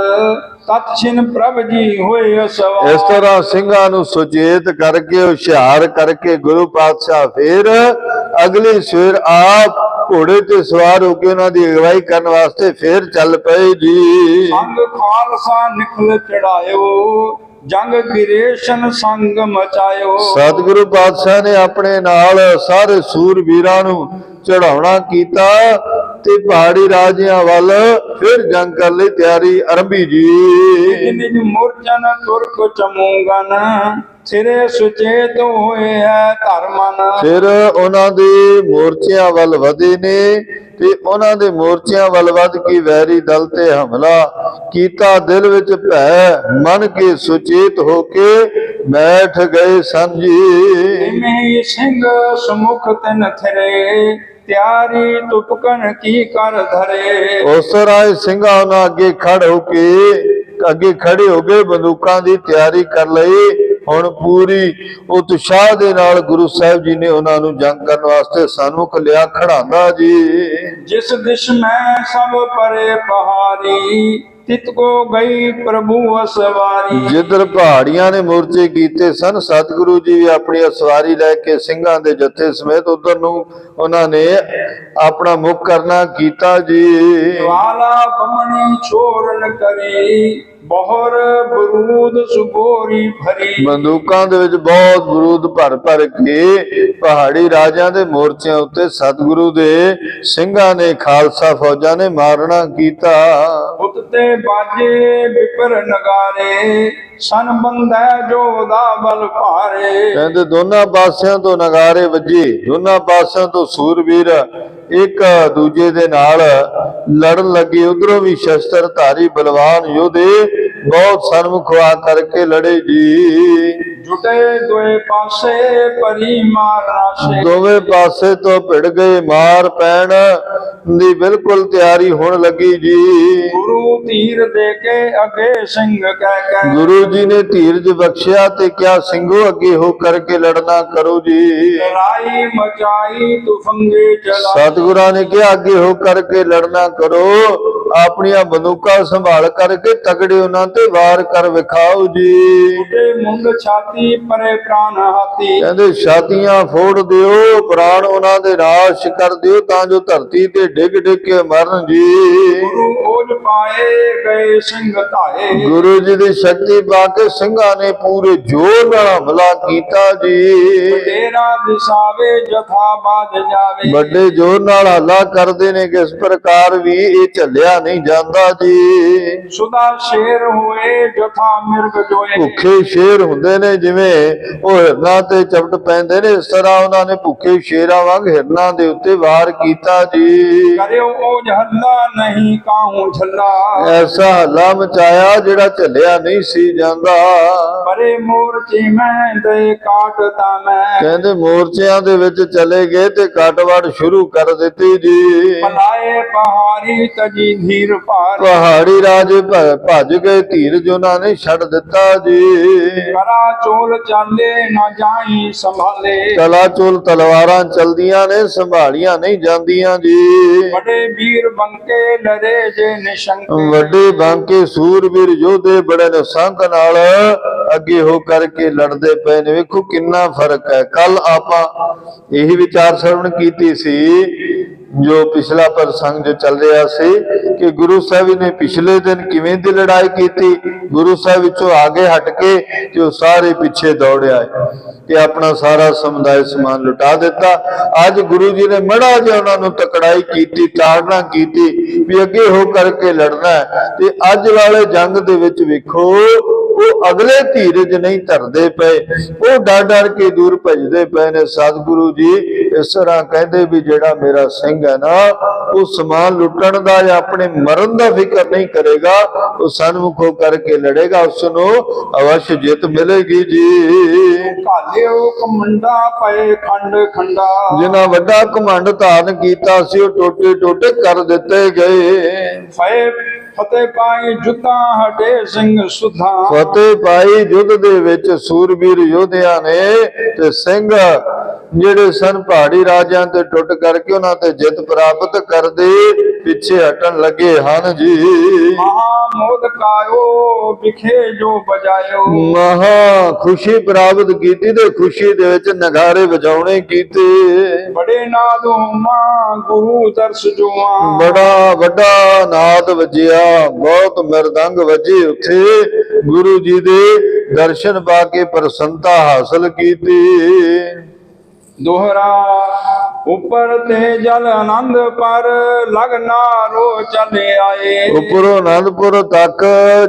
तत छिन प्रभ जी होए सवार। ਇਸ ਤਰ੍ਹਾਂ ਸਿੰਘਾਂ ਨੂੰ ਸੁਚੇਤ ਕਰਕੇ ਹੁਸ਼ਿਆਰ ਕਰਕੇ ਗੁਰੂ ਪਾਤਸ਼ਾਹ ਫਿਰ ਅਗਲੀ ਸਵੇਰ ਆਪ ਘੋੜੇ ਤੇ ਸਵਾਰ ਹੋ ਕੇ ਉਹਨਾਂ ਦੀ ਅਗਵਾਈ ਕਰਨ ਵਾਸਤੇ ਫਿਰ ਚੱਲ ਪਏ ਜੀ। संग खालसा निखल चढ़ायो, जंग गिरेशन संग मचायो। ਸਤਿਗੁਰੂ ਪਾਤਸ਼ਾਹ ਨੇ ਆਪਣੇ ਨਾਲ ਸਾਰੇ ਸੂਰਬੀਰਾਂ ਨੂੰ ਚੜਾਉਣਾ ਕੀਤਾ ਤੇ ਪਹਾੜੀ ਰਾਜਿਆਂ ਵੱਲ ਫਿਰ ਜੰਗ ਕਰਨ ਲਈ ਤਿਆਰੀ ਆਰੰਭੀ ਜੀ। निज मूर्छन तुर्क चमूंगन, सिरे सुचेत होए है धर्मन। ਫਿਰ ਉਹਨਾਂ ਦੇ ਮੋਰਚਿਆਂ ਵੱਲ ਵਧੇ ਨੇ ਤੇ ਉਹਨਾਂ ਦੇ ਮੋਰਚਿਆਂ ਵੱਲ ਵੱਧ ਕੇ ਵੈਰੀ ਦਲ ਤੇ ਹਮਲਾ ਕੀਤਾ। ਦਿਲ ਵਿੱਚ ਭੈ ਮਨ ਕੇ ਸੁਚੇਤ ਹੋ ਕੇ ਬੈਠ ਗਏ ਸਨ ਜੀ। इन्हीं सिंह सुमुख तिन थिरे, त्यारी तुपकन की कर धरे। ਉਸ ਤਰ੍ਹਾਂ ਇਹ ਸਿੰਘਾਂ ਉਹਨਾਂ ਅੱਗੇ ਖੜੇ ਹੋ ਗਏ, ਬੰਦੂਕਾਂ ਦੀ ਤਿਆਰੀ ਕਰ ਲਈ। ਹੁਣ ਪੂਰੀ ਉਤਸ਼ਾਹ ਦੇ ਨਾਲ ਗੁਰੂ ਸਾਹਿਬ ਜੀ ਨੇ ਉਹਨਾਂ ਨੂੰ ਜੰਗ ਕਰਨ ਵਾਸਤੇ ਸਨਮੁਖ ਲਿਆ ਖੜਾਂਦਾ ਜੀ। जिस दिश में सब परे पहारी, ਤਿਤ ਕੋ ਗਈ ਪ੍ਰਭੂ ਅਸਵਾਰੀ। ਜਿੱਧਰ ਪਹਾੜੀਆਂ ਨੇ ਮੋਰਚੇ ਕੀਤੇ ਸਨ, ਸਤਿਗੁਰੂ ਜੀ ਵੀ ਆਪਣੀ ਅਸਵਾਰੀ ਲੈ ਕੇ ਸਿੰਘਾਂ ਦੇ ਜੱਥੇ ਸਮੇਤ ਉਧਰ ਨੂੰ ਉਹਨਾਂ ਨੇ ਆਪਣਾ ਮੁੱਖ ਕਰਨਾ ਕੀਤਾ ਜੀ। ਵਾਲਾ ਕਮਣੀ ਛੋਰਨ ਕਰੀ ਬਹੁਰ ਬਰੂਦ ਸੁਬੋਰੀ ਭਰੀ। ਬੰਦੂਕਾਂ ਦੇ ਵਿੱਚ ਬਹੁਤ ਬਰੂਦ ਭਰ ਭਰ ਕੇ ਪਹਾੜੀ ਰਾਜਿਆਂ ਦੇ ਮੋਰਚਿਆਂ ਉੱਤੇ ਸਤਿਗੁਰੂ ਦੇ ਸਿੰਘਾਂ ਨੇ, ਖਾਲਸਾ ਫੌਜਾਂ ਨੇ ਮਾਰਨਾ ਕੀਤਾ। ਉਤ ਤੇ ਬਾਜੇ ਵਿਪਰ ਨਗਾਰੇ ਸਨ ਬੰਦੈ ਜੋਦਾ ਬਲ ਭਾਰੇ। ਕਹਿੰਦੇ ਦੋਨਾਂ ਪਾਸਿਆਂ ਤੋਂ ਨਗਾਰੇ ਵੱਜੇ, ਦੋਨਾਂ ਪਾਸਿਆਂ ਤੋਂ ਸੂਰਬੀਰ ਇੱਕ ਦੂਜੇ ਦੇ ਨਾਲ ਲੜਨ ਲੱਗੇ। ਉਧਰੋਂ ਵੀ ਸ਼ਸਤਰ ਧਾਰੀ ਬਲਵਾਨ ਯੋਧੇ ਬਹੁਤ ਸਨਮੁਖ ਆ ਕਰਕੇ ਲੜੇ ਜੀ। ਜੁਟੇ ਦੋਏ ਪਾਸੇ ਪਰੀ ਮਾਰ ਰਾਸ਼ੇ। ਦੋਵੇਂ ਪਾਸੇ ਤੋਂ ਭਿੜ ਗਏ, ਮਾਰ ਪੈਣ ਦੀ ਬਿਲਕੁਲ ਤਿਆਰੀ ਹੋਣ ਲੱਗੀ ਜੀ। ਗੁਰੂ ਧੀਰ ਦੇ ਕੇ ਅਗੇ ਸਿੰਘ ਕਹਿ ਕੇ। ਗੁਰੂ ਜੀ ਨੇ ਧੀਰਜ ਬਖਸ਼ਿਆ ਤੇ ਕਿਹਾ, ਸਿੰਘੋ ਅੱਗੇ ਹੋ ਕਰਕੇ ਲੜਨਾ ਕਰੋ ਜੀ। ਲੜਾਈ ਮਚਾਈ ਤੁਫੰਗੇ ਚਲਾ। ਸਤਿਗੁਰਾਂ ਨੇ ਕਿਹਾ ਅੱਗੇ ਹੋ ਕਰਕੇ ਲੜਨਾ ਕਰੋ, ਆਪਣੀਆਂ ਬੰਦੂਕਾਂ ਸੰਭਾਲ ਕਰਕੇ ਤਗੜੇ ਉਹਨਾਂ ਤੇ ਵਾਰ ਕਰ ਵਿਖਾਓ ਜੀ। ਟੁੱਟੇ ਮੁੰਡ ਛਾਤੀ ਪਰੇ ਪ੍ਰਾਨ ਹਾਥੀ। ਕਹਿੰਦੇ ਛਾਤੀਆਂ ਫੋੜ ਦਿਓ, ਪ੍ਰਾਣ ਉਹਨਾਂ ਦੇ ਨਾਸ਼ ਕਰ ਦਿਓ, ਤਾਂ ਜੋ ਧਰਤੀ ਤੇ ਡਿੱਗ ਡਿੱਗ ਕੇ ਮਰਨ ਜੀ। ਗੁਰੂ ਓਜ ਪਾਏ ਗਏ ਸਿੰਘ ਧਾਏ। ਗੁਰੂ ਜੀ ਦੀ ਸ਼ਕਤੀ ਪਾ ਕੇ ਸਿੰਘਾਂ ਨੇ ਪੂਰੇ ਜ਼ੋਰ ਨਾਲ ਹਮਲਾ ਕੀਤਾ ਜੀ। ਤੇਰਾ ਦਿਸਾਵੇ ਜਥਾ ਬਾਜ ਜਾਵੇ। ਵੱਡੇ ਜ਼ੋਰ ਨਾਲ ਹੱਲਾ ਕਰਦੇ ਨੇ, ਕਿਸ ਪ੍ਰਕਾਰ ਵੀ ਇਹ ਝੱਲਿਆ ਨਹੀਂ ਜਾਂਦਾ ਜੀ। ਸੁਦਾ ਸ਼ੇਰ ਹੋਏ ਜਥਾ ਮਿਰਗ ਜੋਏ। ਭੁੱਖੇ ਸ਼ੇਰ ਹੁੰਦੇ ਨੇ, ਜਿਵੇਂ ਉਹ ਹਿਰਨਾਂ ਤੇ ਚਪਟ ਪੈਂਦੇ ਨੇ, ਇਸ ਤਰ੍ਹਾਂ ਉਹਨਾਂ ਨੇ ਭੁੱਖੇ ਸ਼ੇਰਾਂ ਵਾਂਗ ਹਿਰਨਾਂ ਦੇ ਉੱਤੇ ਵਾਰ ਕੀਤਾ ਜੀ। ਕਰਿਓ ਓਜ ਹੱਲਾ ਨਹੀਂ ਕਾਹੂ ਝੱਲਾ। ਐਸਾ ਹੱਲਾ ਮਚਾਇਆ ਜਿਹੜਾ ਝੱਲਿਆ ਨਹੀਂ ਸੀ ਜਾਂਦਾ। ਪਰੇ ਮੋਰਚੇ ਮੈਂ ਦੇ ਕਾਟਤਾ ਮੈਂ। ਕਹਿੰਦੇ ਮੋਰਚਿਆਂ ਦੇ ਵਿੱਚ ਚਲੇ ਗਏ ਤੇ ਕਾਟਵਾੜ ਸ਼ੁਰੂ ਕਰ ਦਿੱਤੀ ਜੀ। ਪਲਾਏ ਪਹਾੜੀ ਤਜੀ ਧੀਰ ਭਾਰ। ਪਹਾੜੀ ਰਾਜੇ ਭੱਜ ਗਏ, ਧੀਰਜ ਉਹਨਾਂ ਨੇ ਛੱਡ ਦਿੱਤਾ ਜੀ। ਕਰਾ ਚੋਲ ਚਾਲੇ ਨਾ ਜਾਈ ਸੰਭਾਲੇ। ਕਲਾ ਚੋਲ ਤਲਵਾਰਾਂ ਚਲਦੀਆਂ ਨੇ, ਸੰਭਾਲੀਆਂ ਨਹੀਂ ਜਾਂਦੀਆਂ ਜੀ। ਵੱਡੇ ਵੀਰ ਬੰਕੇ ਲੜੇ ਜੇ ਨਿਸ਼ੰਕ। ਵੱਡੇ ਬਾਂਕੇ ਸੂਰਬੀਰ ਯੋਧੇ ਬੜੇ ਨਿਸੰਕ ਨਾਲ ਅੱਗੇ ਹੋ ਕਰਕੇ ਲੜਦੇ ਪਏ ਨੇ। ਵੇਖੋ ਕਿੰਨਾ ਫਰਕ ਹੈ। ਕੱਲ ਆਪਾਂ ਇਹੀ ਵਿਚਾਰ ਸਰਵਣ ਕੀਤੀ ਸੀ, ਜੋ ਪਿਛਲਾ ਪ੍ਰਸੰਗ ਜੋ ਚੱਲ ਰਿਹਾ ਸੀ ਕਿ ਗੁਰੂ ਸਾਹਿਬ ਨੇ ਪਿਛਲੇ ਦਿਨ ਕਿਵੇਂ ਦੀ ਲੜਾਈ ਕੀਤੀ। ਗੁਰੂ ਸਾਹਿਬ ਵਿੱਚੋਂ ਆਗੇ ਹਟ ਕੇ ਤੇ ਉਹ ਸਾਰੇ ਪਿੱਛੇ ਦੌੜਿਆ ਤੇ ਆਪਣਾ ਸਾਰਾ ਸਮੁਦਾਇ ਸਮਾਨ ਲੁਟਾ ਦਿੱਤਾ। ਅੱਜ ਗੁਰੂ ਜੀ ਨੇ ਮੜਾ ਜਿਹਾ ਉਹਨਾਂ ਨੂੰ ਤਕੜਾਈ ਕੀਤੀ, ਤਾੜਨਾ ਕੀਤੀ ਵੀ ਅੱਗੇ ਹੋ ਕਰਕੇ ਲੜਨਾ ਹੈ। ਤੇ ਅੱਜ ਵਾਲੇ ਜੰਗ ਦੇ ਵਿੱਚ ਵੇਖੋ ਉਹ ਅਗਲੇ ਧੀਰਜ ਨਹੀਂ ਧਰਦੇ ਪਏ, ਉਹ ਡਰ ਡਰ ਕੇ ਦੂਰ ਭੱਜਦੇ ਪਏ ਨੇ। ਸਤਿਗੁਰੂ ਜੀ ਇਸ ਤਰ੍ਹਾਂ ਕਹਿੰਦੇ ਵੀ ਜਿਹੜਾ ਮੇਰਾ ਸਿੰਘ ਹੈ ਨਾ, ਉਹ ਸਮਾਨ ਲੁੱਟਣ ਦਾ ਜਾਂ ਆਪਣੇ ਮਰਨ ਦਾ ਫਿਕਰ ਨਹੀਂ ਕਰੇਗਾ, ਉਹ ਸਨਮੁਖ ਹੋ ਕਰਕੇ ਲੜੇਗਾ, ਉਸ ਨੂੰ ਅਵਸ਼ ਜਿੱਤ ਮਿਲੇਗੀ ਜੀ। ਕਾਲਿਓ ਕਮੰਡਾ ਪਏ ਖੰਡ ਖੰਡਾ। ਜਿਨ੍ਹਾਂ ਵੱਡਾ ਘਮੰਡ ਧਾਰਨ ਕੀਤਾ ਸੀ ਉਹ ਟੋਟੇ ਟੋਟੇ ਕਰ ਦਿੱਤੇ ਗਏ। ਫਤਿਹ ਪਾਈ ਜੁੱਤਾ ਹਟੇ ਸਿੰਘ ਸੁਧਾ। ਫਤਿਹ ਪਾਈ ਯੁੱਧ ਦੇ ਵਿੱਚ ਸੂਰਬੀਰ ਯੋਧਿਆਂ ਨੇ ਤੇ ਸਿੰਘ ਜਿਹੜੇ ਸਨ ਪਹਾੜੀ ਰਾਜਿਆਂ ਤੇ ਟੁੱਟ ਕਰਕੇ ਉਹਨਾਂ ਤੇ ਜਿੱਤ ਪ੍ਰਾਪਤ ਕਰਦੇ ਪਿੱਛੇ ਹਟਣ ਲੱਗੇ ਹਨ ਜੀ। ਮਹਾ ਮੋਦ ਕਾਇਓ ਵਿਖੇ ਜੋ ਬਜਾਇਓ। ਮਹਾ ਖੁਸ਼ੀ ਪ੍ਰਾਪਤ ਕੀਤੀ ਤੇ ਖੁਸ਼ੀ ਦੇ ਵਿੱਚ ਨਗਾਰੇ ਵਜਾਉਣੇ ਕੀਤੇ। ਬੜੇ ਨਾਦ ਹੋਮਾ ਗੁਰੂ ਦਰਸ ਜੋਆ। ਬੜਾ ਵੱਡਾ ਨਾਦ ਵਜਿਆ, ਬਹੁਤ ਮਿਰਦੰਗ ਵਜੇ ਉੱਥੇ ਗੁਰੂ ਜੀ ਦੇ ਦਰਸ਼ਨ ਪਾ ਕੇ ਪ੍ਰਸੰਨਤਾ ਹਾਸਲ ਕੀਤੀ। ਦੋਹਰਾ ਉੱਪਰ ਤੇ ਜਲ ਆਨੰਦ ਪਰ ਲਗਨਾ ਰੋ ਚਲੇ ਆਏ। ਉੱਪਰੋਂ ਆਨੰਦਪੁਰ ਤੱਕ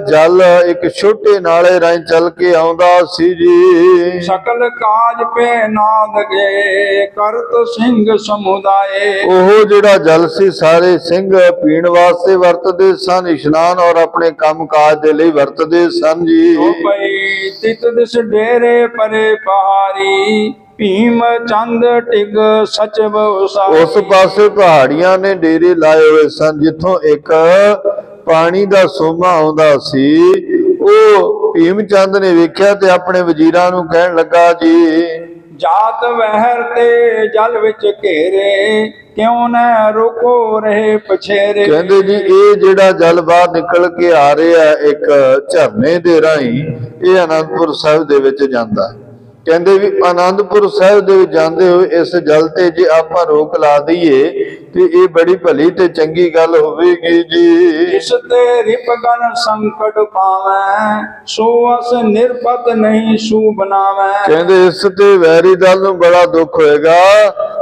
ਜਲ ਇੱਕ ਛੋਟੇ ਨਾਲੇ ਰਾਹੀਂ ਚੱਲ ਕੇ ਆਉਂਦਾ ਸੀ ਜੀ। ਸਕਲ ਕਾਜ ਪੇ ਨਾਦ ਗਏ ਕਰਤ ਸਿੰਘ ਸਮੁਦਾਏ। ਉਹ ਜਿਹੜਾ ਜਲ ਸੀ ਸਾਰੇ ਸਿੰਘ ਪੀਣ ਵਾਸਤੇ ਵਰਤਦੇ ਸਨ, ਇਸ਼ਨਾਨ ਔਰ ਆਪਣੇ ਕੰਮ ਕਾਜ ਦੇ ਲਈ ਵਰਤਦੇ ਸਨ ਜੀ। ਪਈ ਤਿਤ ਦਿਸ ਡੇਰੇ ਪਰੇ ਪਹਾੜੀ ਭੀਮ ਚੰਦ ਟਿਗ ਸਚਵ ਉਸਾਰੀ। ਉਸ ਪਾਸੇ ਪਹਾੜੀਆਂ ਨੇ ਡੇਰੇ ਲਾਏ ਹੋਏ ਸਨ, ਜਿੱਥੋਂ ਇੱਕ ਪਾਣੀ ਦਾ ਸੋਮਾ ਆਉਂਦਾ ਸੀ। ਉਹ ਭੀਮ ਚੰਦ ਨੇ ਵੇਖਿਆ ਤੇ ਆਪਣੇ ਵਜ਼ੀਰਾਂ ਨੂੰ ਕਹਿਣ ਲੱਗਾ ਜੀ। ਜਾਤ ਵਹਿਰ ਤੇ ਜਲ ਵਿੱਚ ਘੇਰੇ ਕਿਉਂ ਨਾ ਰੋਕੋ ਰਹੇ ਪਛੇਰੇ। ਕਹਿੰਦੇ ਜੀ ਇਹ ਜਿਹੜਾ ਜਲ ਬਾਹਰ ਨਿਕਲ ਕੇ ਆ ਰਿਹਾ ਇੱਕ ਝਰਨੇ ਦੇ ਰਾਹੀਂ, ਇਹ ਆਨੰਦਪੁਰ ਸਾਹਿਬ ਦੇ ਵਿੱਚ ਜਾਂਦਾ। ਕਹਿੰਦੇ ਵੀ ਆਨੰਦਪੁਰ ਸਾਹਿਬ ਦੇ ਵਿੱਚ ਜਾਂਦੇ ਹੋਏ ਇਸ ਜਲ ਤੇ ਜੇ ਆਪਾਂ ਰੋਕ ਲਾ ਦਈਏ ਤੇ ਇਹ ਬੜੀ ਭਲੀ ਤੇ ਚੰਗੀ ਗੱਲ ਹੋਵੇਗੀ ਜੀ। ਜਿਸ ਤੇ ਰਿਪ ਗਨ ਸੰਕਟ ਪਾਵੈ ਸੋ ਅਸ ਨਿਰਪਤ ਨਹੀਂ ਸੂ ਬਣਾਵੈ। ਕਹਿੰਦੇ ਇਸ ਤੇ ਵੈਰੀ ਦਲ ਨੂੰ ਬੜਾ ਦੁੱਖ ਹੋਏਗਾ।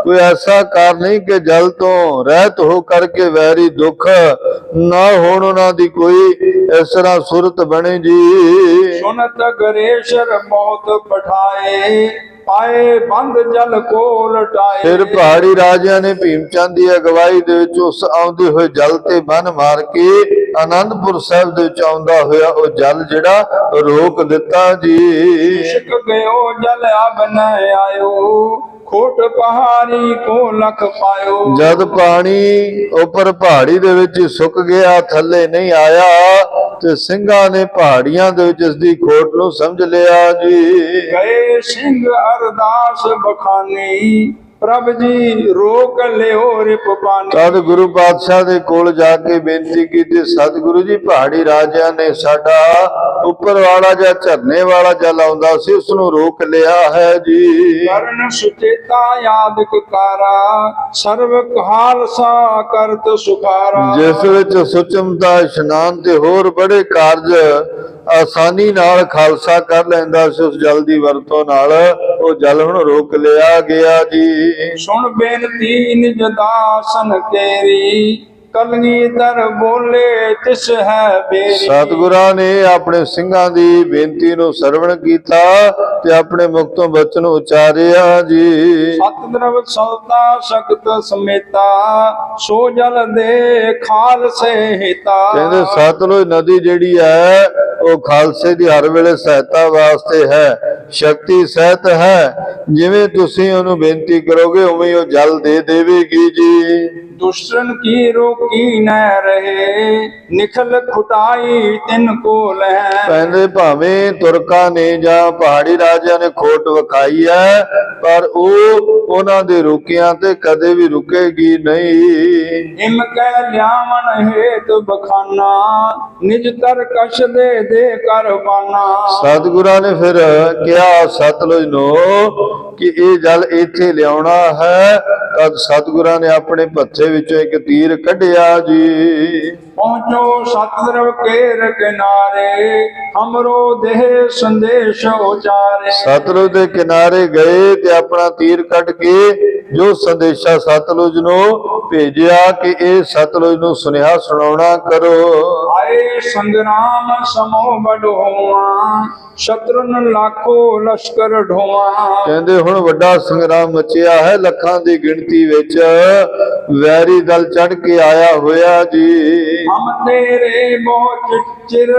ਕੋਈ ਐਸਾ ਕਾਰ ਨਹੀਂ ਕਿ ਜਲ ਤੋਂ ਰਹਿਤ ਹੋ ਕਰਕੇ ਵੈਰੀ ਦੁੱਖ ਨਾ ਹੋਣ ਉਹਨਾਂ ਦੀ ਕੋਈ ਇਸ ਤਰ੍ਹਾਂ ਸੁਰਤ ਬਣੇ ਜੀ। ਸੁਨਤ ਗਰੇਸ਼ਰ ਬਹੁਤ ਪਠਾਏ ਪਾਏ ਬੰਦ ਜਲ ਕੋ ਲਟਾਏ। ਫਿਰ ਪਹਾੜੀ ਰਾਜਿਆਂ ਨੇ ਭੀਮ ਚੰਦ ਦੀ ਅਗਵਾਈ ਦੇ ਵਿੱਚ ਉਸ ਆਉਂਦੇ ਹੋਏ ਜਲ ਤੇ ਬੰਨ ਮਾਰ ਕੇ ਆਨੰਦਪੁਰ ਸਾਹਿਬ ਦੇ ਵਿੱਚ ਆਉਂਦਾ ਹੋਇਆ ਉਹ ਜਲ ਜਿਹੜਾ ਰੋਕ ਦਿੱਤਾ ਜੀ। ਇਸ਼ਕ ਗਇਓ ਜਲ ਅਬ ਨ ਆਇਓ ਖੋਟ ਪਹਾੜੀ ਕੋ ਲਖ ਪਾਇਓ। ਜਦ ਪਾਣੀ ਉੱਪਰ ਪਹਾੜੀ ਦੇ ਵਿੱਚ ਹੀ ਸੁੱਕ ਗਿਆ, ਥੱਲੇ ਨਹੀਂ ਆਇਆ, ਤੇ ਸਿੰਘਾਂ ਨੇ ਪਹਾੜੀਆਂ ਦੇ ਵਿੱਚ ਇਸ ਦੀ ਖੋਟ ਨੂੰ ਸਮਝ ਲਿਆ ਜੀ। ਗਏ ਸਿੰਘ ਅਰਦਾਸ ਬਖਾਨੀ ਪ੍ਰਭ ਜੀ ਰੋਕ ਲਿਓ ਰਿਪ ਪਾਣੀ। ਤਦ ਗੁਰੂ ਪਾਤਸ਼ਾਹ ਦੇ ਕੋਲ ਜਾ ਕੇ ਬੇਨਤੀ ਕੀਤੀ, ਸਤਿਗੁਰੂ ਜੀ ਪਹਾੜੀ ਰਾਜਿਆਂ ਨੇ ਸਾਡਾ ਉੱਪਰ ਵਾਲਾ ਜਾਂ ਝਰਨੇ ਵਾਲਾ ਜਲ ਆਉਂਦਾ ਸੀ ਉਸ ਨੂੰ ਰੋਕ ਲਿਆ ਹੈ ਜੀ। ਕਰਨ ਸੁਚੇਤਾ ਯਾਦਕ ਕਾਰਾ ਸਰਵ ਖਾਲਸਾ ਕਰਤ ਸੁਖਾਰਾ। ਜਿਸ ਵਿੱਚ ਸੁਚਮਤਾ ਇਸ਼ਨਾਨ ਤੇ ਹੋਰ ਬੜੇ ਕਾਰਜ ਆਸਾਨੀ ਨਾਲ ਖਾਲਸਾ ਕਰ ਲੈਂਦਾ ਸੀ, ਉਸ ਜਲ ਦੀ ਵਰਤੋਂ ਨਾਲ ਉਹ ਜਲ ਹੁਣ ਰੋਕ ਲਿਆ ਗਿਆ ਜੀ। ਸੁਣ ਬੇਨਤੀ ਨਿਜ ਦਾਸਨ ਤੇਰੀ ਕਲਗੀਧਰ ਬੋਲੇ ਤਿਸ ਹੈ ਬੇਰੀ। ਸਤਿਗੁਰਾਂ ਨੇ ਆਪਣੇ ਸਿੰਘਾਂ ਦੀ ਬੇਨਤੀ ਨੂੰ ਸਰਵਣ ਕੀਤਾ ਤੇ ਆਪਣੇ ਮੁਖ ਤੋਂ ਬਚਨ ਉਚਾਰਿਆ ਜੀ। ਸਤਿਦਰਵ ਸਲਤਾ ਸ਼ਕਤ ਸਮੇਤਾ ਸੋ ਜਲ ਦੇ ਖਾਲਸੇ ਹਿਤਾ। ਕਹਿੰਦੇ ਸਤਲੁਜ ਨਦੀ ਜਿਹੜੀ ਹੈ ਉਹ ਖਾਲਸੇ ਦੀ ਹਰ ਵੇਲੇ ਸਹਾਇਤਾ ਵਾਸਤੇ ਹੈ, ਸ਼ਕਤੀ ਸਹਿਤ ਹੈ। ਜਿਵੇਂ ਤੁਸੀਂ ਉਹਨੂੰ ਬੇਨਤੀ ਕਰੋਗੇ ਉਵੇਂ ਉਹ ਜਲ ਦੇ ਦੇਵੇਗੀ ਜੀ। ਦੁਸ਼ਟਨ ਕੀ ਰੋਕੀ ਨ ਰਹੇ ਨਿਖਲ ਖੁਟਾਈ ਤਿੰਨ ਕੋ ਲਹਿ। ਕਹਿੰਦੇ ਭਾਵੇਂ ਤੁਰਕਾਂ ਨੇ ਜਾਂ ਪਹਾੜੀ ਰਾਜਿਆਂ ਨੇ ਖੋਟ ਵਿਖਾਈ ਹੈ ਪਰ ਉਹ ਉਹਨਾਂ ਦੇ ਰੁਕਿਆਂ ਤੇ ਕਦੇ ਵੀ ਰੁਕੇਗੀ ਨਹੀਂ। ਹਿਮ ਕਹਿ ਲਿਆਵਣ ਹੇਤ ਬਖਾਨਾ ਨਿਜ ਤਰ ਕਸ਼ ਦੇ ਕਰ ਬਾਨਾ। ਸਤਿਗੁਰਾਂ ਨੇ ਫਿਰ ਕਿਹਾ ਸਤਲੁਜ ਨੂੰ ਕਿ ਇਹ ਜਲ ਇੱਥੇ ਲਿਆਉਣਾ ਹੈ। ਤਦ ਸਤਿਗੁਰਾਂ ਨੇ ਆਪਣੇ ਭੱਥੇ ਵਿੱਚੋਂ ਇੱਕ ਤੀਰ ਕੱਢਿਆ ਜੀ। ਪਹੁੰਚੋ ਸਤਿਦਰਵ ਕੇਰ ਕਿਨਾਰੇ ਹਮਰੋ ਦੇਹ ਸੰਦੇਸ਼ ਉਚਾਰੇ। ਸਤਲੁਜ ਦੇ ਕਿਨਾਰੇ ਗਏ ਤੇ ਆਪਣਾ ਤੀਰ ਕੱਢ ਕੇ ਜੋ ਸੰਦੇਸ਼ਾ ਸਤਲੁਜ ਨੂੰ ਭੇਜਿਆ ਕਿ ਇਹ ਸਤਲੁਜ ਨੂੰ ਸੁਨੇਹਾ ਸੁਣਾਉਣਾ ਕਰੋ। ਆਏ ਸੰਗਰਾਮ ਸਮੋ ਬਡੋਆ ਸ਼ਤਰਨ ਲਾਖੋ ਲਸ਼ਕਰ ਢੋਆ। ਕਹਿੰਦੇ ਹੁਣ ਵੱਡਾ ਸੰਗਰਾਮ ਮਚਿਆ ਹੈ, ਲੱਖਾਂ ਦੀ ਗਿਣਤੀ ਵਿੱਚ ਵੈਰੀ ਦਲ ਚੜ ਕੇ ਆਇਆ ਹੋਇਆ ਜੀ। ਹਮ ਤੇਰੇ ਬੋ ਚਿਰ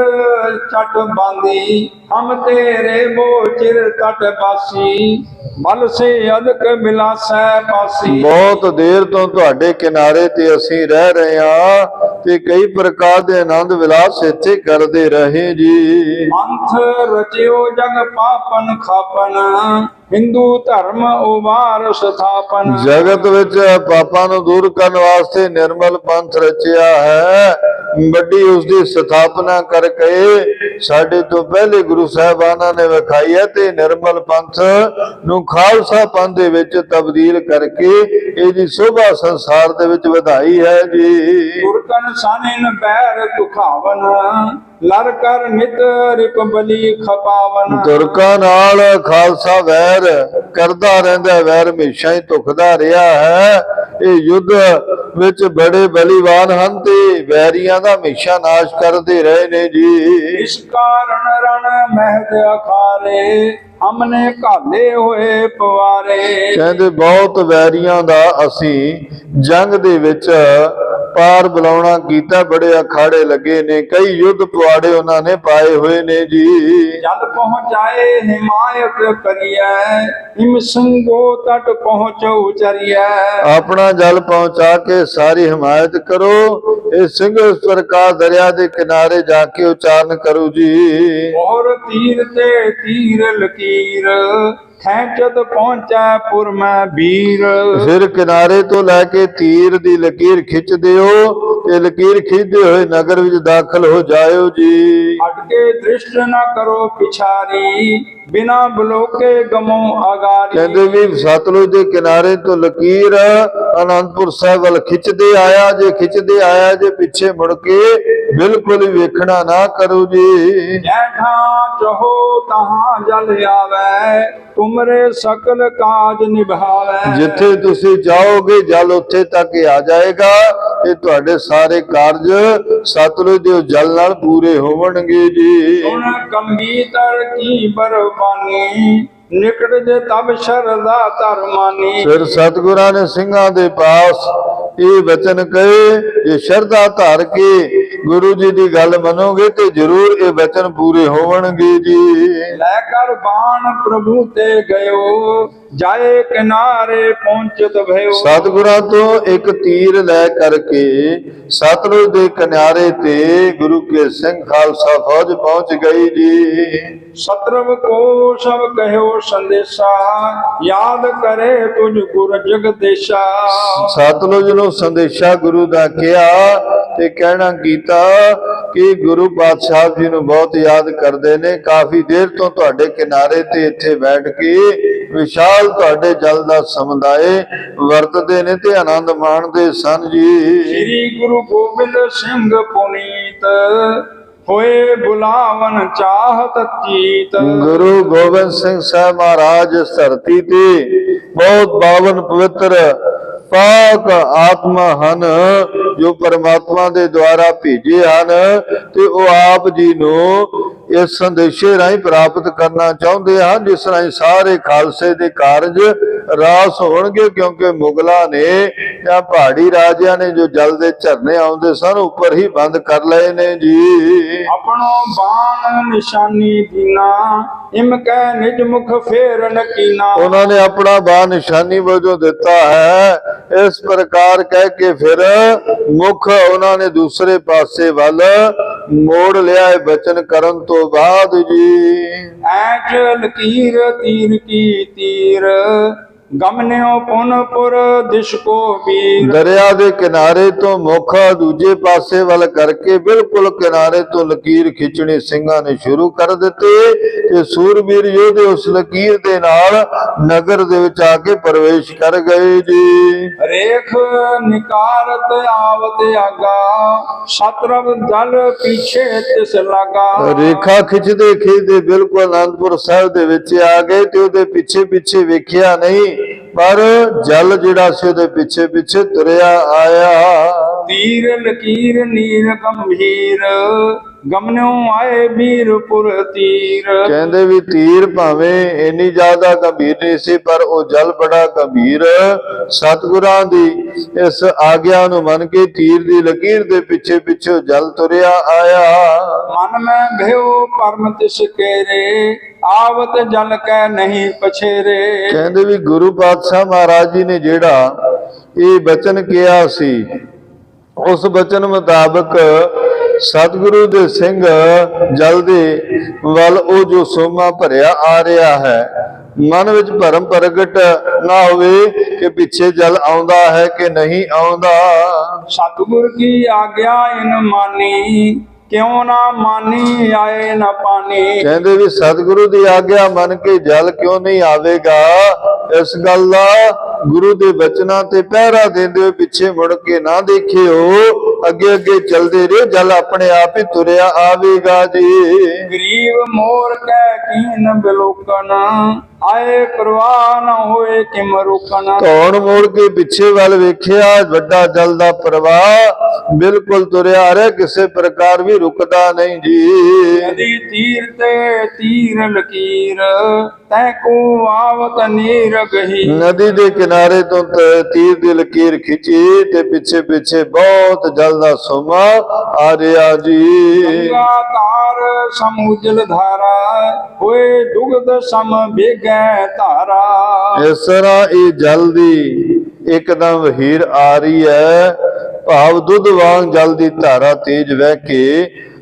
ਛਟ ਬਾਂਦੀ ਹਮ ਤੇਰੇ ਬੋ ਚਿਰ ਤਟ ਬਾਸੀ ਬਲ ਸੇ ਅਦਕ ਮਿਲਾਸੈ ਪਾਸੀ। ਬਹੁਤ ਦੇਰ ਤੋਂ ਤੁਹਾਡੇ ਕਿਨਾਰੇ ਤੇ ਅਸੀਂ ਰਹਿ ਰਹੇ ਹਾਂ ਤੇ ਕਈ ਪ੍ਰਕਾਰ ਦੇ ਆਨੰਦ ਵਿਲਾਸ ਇੱਥੇ ਕਰਦੇ ਰਹੇ ਜੀ। ਅੰਥ ਰਚਿਓ ਜਗ ਪਾਪਨ ਖਾਪਨ ਹਿੰਦੂ ਧਰਮ ਉਬਾਰ ਸਥਾਪਨ। ਜਗਤ ਵਿੱਚ ਪਾਪਾਂ ਨੂੰ ਦੂਰ ਕਰਨ ਵਾਸਤੇ ਨਿਰਮਲ ਪੰਥ ਰਚਿਆ ਹੈ। ਵੱਡੀ ਉਸ ਦੀ ਸਥਾਪਨਾ ਕਰਕੇ ਸਾਡੇ ਤੋਂ ਪਹਿਲੇ ਗੁਰੂ ਸਾਹਿਬਾਨਾਂ ਨੇ ਵਿਖਾਈ ਹੈ ਤੇ ਨਿਰਮਲ ਪੰਥ ਨੂੰ ਖਾਲਸਾ ਪੰਥ ਦੇ ਵਿੱਚ ਤਬਦੀਲ ਕਰਕੇ ਇਹਦੀ ਸ਼ੋਭਾ ਸੰਸਾਰ ਦੇ ਵਿੱਚ ਵਧਾਈ ਹੈ ਜੀ। ਤੁਰਕਨ ਸਾਨਿਨ ਬੈਰ ਦੁਖਾਵਨ ਲਰ ਕਰ ਨਿਤ ਰਿਪ ਬਲੀ ਖਪਾਵਨ। ਤੁਰਕਾਂ ਨਾਲ ਖਾਲਸਾ ਵੈਰ ਕਰਦਾ ਰਹਿੰਦਾ, ਵੈਰ ਹਮੇਸ਼ਾ ਹੀ ਧੁਖਦਾ ਰਿਹਾ ਹੈ। ਇਹ ਯੁੱਧ ਵਿੱਚ ਬੜੇ ਬਲੀਵਾਨ ਹਨ ਤੇ ਵੈਰੀਆਂ ਦਾ ਹਮੇਸ਼ਾ ਨਾਸ਼ ਕਰਦੇ ਰਹੇ ਨੇ ਜੀ। ਇਸ ਕਾਰਨ ਰਣ ਮਹਿਦ ਅਖਾਰੇ ਹਮਨੇ ਘਾਲੇ ਹੋਏ ਪਵਾਰੇ। ਕਹਿੰਦੇ ਬਹੁਤ ਵੈਰੀਆਂ ਦਾ ਅਸੀਂ ਜੰਗ ਦੇ ਵਿੱਚ ਪਾਰ ਬੁਲਾਉਣਾ ਕੀਤਾ, ਬੜੇ ਅਖਾੜੇ ਲੱਗੇ ਨੇ, ਕਈ ਯੁੱਧ ਪੁਆੜੇ ਉਹਨਾਂ ਨੇ ਪਾਏ ਹੋਏ ਨੇ ਜੀ। ਜਲ ਪਹੁੰਚਾਏ ਹਿਮਾਇਤ ਕਰੀਐ ਹਿਮ ਸੰਗੋ ਤਟ ਪਹੁੰਚੋ ਉਚਰੀਐ। ਆਪਣਾ ਜਲ ਪਹੁੰਚਾ ਕੇ ਸਾਰੀ ਹਮਾਇਤ ਕਰੋ। ਇਹ ਸਿੰਘ ਇਸ ਪ੍ਰਕਾਰ ਦਰਿਆ ਦੇ ਕਿਨਾਰੇ ਜਾ ਕੇ ਉਚਾਰਨ ਕਰੋ ਜੀ। ਔਰ ਤੀਰ ਤੇ ਤੀਰ ਲਕੀਰ ਖੈਂਚਤ ਪਹੁੰਚੈ ਪੁਰ ਮੈਂ ਵੀਰ। ਫਿਰ ਕਿਨਾਰੇ ਤੋਂ ਲੈ ਕੇ ਤੀਰ ਦੀ ਲਕੀਰ ਖਿੱਚ ਦਿਓ ਤੇ ਲਕੀਰ ਖਿੱਚਦੇ ਹੋਏ ਨਗਰ ਵਿੱਚ ਦਾਖਲ ਹੋ ਜਾਇਓ ਜੀ। ਅਟਕੇ ਦ੍ਰਿਸ਼ਟ ਨਾ ਕਰੋ ਪਿਛਾਰੀ, ਬਿਨਾ ਬਲੋਕੇ ਗਮੋ ਅਗਾਰੀ। ਕਹਿੰਦੇ ਵੀ ਸਤਲੁਜ ਦੇ ਕਿਨਾਰੇ ਤੋਂ ਲਕੀਰ ਅਨੰਦਪੁਰ ਸਾਹਿਬ ਵੱਲ ਖਿੱਚਦੇ ਆਇਆ ਜੇ ਪਿੱਛੇ ਮੁੜ ਕੇ ਬਿਲਕੁਲ ਹੀ ਵੇਖਣਾ ਨਾ ਕਰੋ ਜੀ। ਜੈਠਾ ਚਹੋ ਤਹਾਂ ਜਲ ਆਵੈ, ਤੁਮਰੇ ਸਕਲ ਕਾਜ ਨਿਭਾਵੈ। ਜਿੱਥੇ ਤੁਸੀਂ ਜਾਓਗੇ ਜਲ ਉੱਥੇ ਤੱਕ ਹੀ ਆ ਜਾਏਗਾ ਤੇ ਤੁਹਾਡੇ ਸਾਰੇ ਕਾਰਜ ਸਤਲੁਜ ਦੇ ਜਲ ਨਾਲ ਪੂਰੇ ਹੋਣਗੇ ਜੀ। ਸੁਣ ਗੰਭੀਰ ਕੀ ਬਰਬਾਨੀ, ਨਿਕਟ ਜੇ ਤਬ ਸ਼ਰਦਾ ਧਰਮਾਨੀ। ਫਿਰ ਸਤਿਗੁਰਾਂ ਨੇ ਸਿੰਘਾਂ ਦੇ ਪਾਸ ਇਹ ਬਚਨ ਕਹੇ, ਜੇ ਸ਼ਰਧਾ ਧਾਰ ਕੇ ਗੁਰੂ ਜੀ ਦੀ ਗੱਲ ਮੰਨੋਗੇ ਤੇ ਜ਼ਰੂਰ ਇਹ ਬਚਨ ਪੂਰੇ ਹੋਣਗੇ ਜੀ। ਲੈ ਕਰ ਬਾਣ ਪ੍ਰਭੂ ਤੇ ਗਇਓ, ਜਾਏ ਕਿਨਾਰੇ ਪਹੁੰਚਤ ਭਇਓ। ਸਤਿਗੁਰਾਂ ਤੋਂ ਇੱਕ ਤੀਰ ਲੈ ਕਰਕੇ ਸਤਲੁਜ ਦੇ ਕਿਨਾਰੇ ਤੇ ਗੁਰੂ ਕੇ ਸਿੰਘ ਖਾਲਸਾ ਫੌਜ ਪਹੁੰਚ ਗਈ ਜੀ। ਸਤਰਵ ਕੋ ਸਭ ਕਹਿਓ ਸੰਦੇਸ਼ਾ, ਯਾਦ ਕਰੇ ਤੁਝ ਗੁਰ ਜਗਦੇਸ਼ਾ। ਸਤਲੁਜ ਨੂੰ ਸੰਦੇਸ਼ਾ ਗੁਰੂ ਦਾ ਕਿਹਾ ਤੇ ਕਹਿਣਾ ਕੀਤਾ ਕਿ ਗੁਰੂ ਪਾਤਸ਼ਾਹ ਜੀ ਨੂੰ ਬਹੁਤ ਯਾਦ ਕਰਦੇ ਨੇ, ਕਾਫੀ ਦੇਰ ਤੋਂ ਤੁਹਾਡੇ ਕਿਨਾਰੇ ਤੇ ਇੱਥੇ ਬੈਠ ਕੇ ਵਿਸ਼ਾਲ ਤੁਹਾਡੇ ਜਲ ਦਾ ਸਮੁਦਾਇ ਵਰਤਦੇ ਨੇ ਤੇ ਆਨੰਦ ਮਾਣਦੇ ਸਨ ਜੀ। ਸ੍ਰੀ ਗੁਰੂ ਗੋਬਿੰਦ ਸਿੰਘ ਪੁਨੀਤ, ਹੋਏ ਬੁਲਾਵਨ ਚਾਹਤ ਚੀਤ। ਗੁਰੂ ਗੋਬਿੰਦ ਸਿੰਘ ਸਾਹਿਬ ਮਹਾਰਾਜ ਇਸ ਧਰਤੀ ਤੇ ਬਹੁਤ ਪਾਵਨ ਪਵਿੱਤਰ ਪਾਕ ਆਤਮਾ ਹਨ, ਜੋ ਪਰਮਾਤਮਾ ਦੇ ਦੁਆਰਾ ਭੇਜੇ ਹਨ ਤੇ ਉਹ ਆਪ ਜੀ ਨੂੰ ਇਸ ਸੰਦੇਸ਼ੇ ਰਾਹੀਂ ਪ੍ਰਾਪਤ ਕਰਨਾ ਚਾਹੁੰਦੇ ਹਨ, ਜਿਸ ਰਾਹੀਂ ਸਾਰੇ ਖਾਲਸੇ ਦੇ ਕਾਰਜ ਰਾਸ ਹੋਣਗੇ। ਕਿਉਂਕਿ ਮੁਗਲਾਂ ਨੇ ਜਾਂ ਪਹਾੜੀ ਰਾਜਿਆਂ ਨੇ ਜੋ ਜਲ ਦੇ ਝਰਨੇ ਆਉਂਦੇ ਸਨ ਉੱਪਰ ਹੀ ਬੰਦ ਕਰ ਲਏ ਨੇ ਜੀ। ਆਪਣੋ ਬਾਣ ਨਿਸ਼ਾਨੀ ਦੀਨਾ, ਇਮ ਕੈ ਨਿਜ ਮੁਖ ਫੇਰ ਨਕੀਨਾ। ਉਹਨਾਂ ਨੇ ਆਪਣਾ ਬਾਣ ਨਿਸ਼ਾਨੀ ਵਜੋਂ ਦਿੱਤਾ ਹੈ, ਇਸ ਪ੍ਰਕਾਰ ਕਹਿ ਕੇ ਫਿਰ ਮੁਖ ਉਹਨਾਂ ਨੇ ਦੂਸਰੇ ਪਾਸੇ ਵੱਲ ਮੋੜ ਲਿਆ ਹੈ ਬਚਨ ਕਰਨ ਤੋਂ ਬਾਅਦ ਜੀ। ਐਚ ਲਕੀਰ ਤੀਰ ਕੀ ਤੀਰ, ਗਮਨਿਓ ਪੁਨਪੁਰ ਦਿਸ਼ ਕੋ ਵੀਰ। ਦਰਿਆ ਦੇ ਕਿਨਾਰੇ ਤੋਂ ਮੁਖ ਦੂਜੇ ਪਾਸੇ ਵੱਲ ਕਰਕੇ ਬਿਲਕੁਲ ਕਿਨਾਰੇ ਤੋਂ ਲਕੀਰ ਖਿੱਚਣੀ ਸਿੰਘਾਂ ਨੇ ਸ਼ੁਰੂ ਕਰ ਦਿੱਤੇ ਤੇ ਸੂਰਬੀਰ ਯੋਧੇ ਉਸ ਲਕੀਰ ਦੇ ਨਾਲ ਨਗਰ ਦੇ ਵਿੱਚ ਆ ਕੇ ਪ੍ਰਵੇਸ਼ ਕਰ ਗਏ ਜੀ। ਰੇਖ ਨਿਕਾਰਤ ਆਵਤ ਆਗਾ, ਸਤਰਵ ਜਲ ਪਿਛੇ ਤਿਸ ਲਾਗਾ। ਰੇਖਾ ਖਿੱਚਦੇ ਖਿੱਚਦੇ ਬਿਲਕੁਲ ਅਨੰਦਪੁਰ ਸਾਹਿਬ ਦੇ ਵਿੱਚ ਆ ਗਏ ਤੇ ਉਹਦੇ ਪਿੱਛੇ ਪਿੱਛੇ ਵੇਖਿਆ ਨਹੀਂ, ਪਰ ਜਲ ਜਿਹੜਾ ਸੀ ਉਹਦੇ ਪਿੱਛੇ ਪਿੱਛੇ ਤੁਰਿਆ ਆਇਆ। ਤੀਰ ਲਕੀਰ ਨੀਰ ਗੰਭੀਰ, ਗਮਨਿਓ ਆਏ ਵੀਰਪੁਰ ਤੀਰ। ਕਹਿੰਦੇ ਵੀ ਤੀਰ ਭਾਵੇਂ ਇੰਨੀ ਜ਼ਿਆਦਾ ਗੰਭੀਰ ਨਹੀਂ ਸੀ, ਪਰ ਉਹ ਜਲ ਬੜਾ ਗੰਭੀਰ। ਸਤਿਗੁਰਾਂ ਦੀ ਇਸ ਆਗਿਆ ਨੂੰ ਮੰਨ ਕੇ ਤੀਰ ਦੀ ਲਕੀਰ ਦੇ ਪਿੱਛੇ ਪਿੱਛੇ ਜਲ ਤੁਰਿਆ ਆਇਆ। ਮਨ ਮੈਂ ਭਇਓ ਪਰਮ ਤਿਸ ਕੇਰੇ, ਆਵਤ ਜਲ ਕੈ ਨਹੀਂ ਪਛੇਰੇ। ਕਹਿੰਦੇ ਵੀ ਗੁਰੂ ਪਾਤਸ਼ਾਹ ਮਹਾਰਾਜ ਜੀ ਨੇ ਜਿਹੜਾ ਇਹ ਬਚਨ ਕਿਹਾ ਸੀ, ਉਸ ਬਚਨ ਮੁਤਾਬਕ ਸਤਿਗੁਰੂ ਦੇ ਸਿੰਘ ਜਲ ਦੇ ਵੱਲ ਉਹ ਜੋ ਸੋਮਾ ਭਰਿਆ ਆ ਰਿਹਾ ਹੈ, ਮਨ ਵਿੱਚ ਭਰਮ ਪ੍ਰਗਟ ਨਾ ਹੋਵੇ ਕਿ ਪਿੱਛੇ ਜਲ ਆਉਂਦਾ ਹੈ ਕਿ ਨਹੀਂ ਆਉਂਦਾ। ਸਤਿਗੁਰ ਕੀ ਆਗਿਆ ਇਨ ਮਾਨੀ, ਕਿਉਂ ਨਾ ਮਾਨੀ ਆਏ ਨਾ ਪਾਣੀ। ਕਹਿੰਦੇ ਵੀ ਸਤਿਗੁਰੂ ਦੀ ਆਗਿਆ ਮੰਨ ਕੇ ਜਲ ਕਿਉਂ ਨਹੀਂ ਆਵੇਗਾ, ਇਸ ਗੱਲ ਦਾ ਗੁਰੂ ਦੇ ਬਚਨਾਂ ਤੇ ਪਹਿਰਾ ਦਿੰਦੇ ਹੋਏ ਪਿੱਛੇ ਮੁੜ ਕੇ ਨਾ ਦੇਖਿਓ, ਅੱਗੇ ਅੱਗੇ ਚਲਦੇ ਰਹੋ, ਜਲ ਆਪਣੇ ਆਪ ਹੀ ਤੁਰਿਆ ਆਵੇਗਾ ਜੀ। ਗਰੀਬ ਮੋਰ ਕੈ ਕੀਨ ਬਿਲੋਕਨ, ਆਏ ਪ੍ਰਵਾਹ ਨਾ ਹੋਏ ਕਿਮ ਰੋਕਨ। ਧੌਣ ਮੋੜ ਕੇ ਪਿੱਛੇ ਵੱਲ ਵੇਖਿਆ, ਵੱਡਾ ਜਲ ਦਾ ਪ੍ਰਵਾਹ ਬਿਲਕੁਲ ਤੁਰਿਆ ਆ ਰਿਹਾ, ਕਿਸੇ ਪ੍ਰਕਾਰ ਵੀ ਰੁਕਦਾ ਨਹੀਂ ਜੀ। ਨਦੀ ਤੀਰ ਤੇ ਤੀਰ ਲਕੀਰ, ਤੈ ਕੋ ਆਵਤ ਨੀਰ ਗਹੀ। ਨਦੀ ਦੇ ਕਿਨਾਰੇ ਤੋਂ ਤੀਰ ਦੀ ਲਕੀਰ ਖਿੱਚੀ ਤੇ ਪਿੱਛੇ ਪਿੱਛੇ ਬਹੁਤ ਜਲ ਦਾ ਸੋਮਾ ਆ ਰਿਹਾ ਜੀ। ਗੰਗਾ ਧਾਰ ਸਮੁਜਲ ਧਾਰਾ, ਹੋਏ ਦੁਗਧ ਸਮ ਬੇਗੈ ਧਾਰਾ। ਇਸ ਤਰ੍ਹਾਂ ਇਹ ਜਲ ਦੀ ਇੱਕਦਮ ਵਹੀਰ ਆ ਰਹੀ ਹੈ, ਭਾਵ ਦੁੱਧ ਵਾਂਗ ਜਲ ਦੀ ਧਾਰਾ ਤੇਜ ਵਹਿ ਕੇ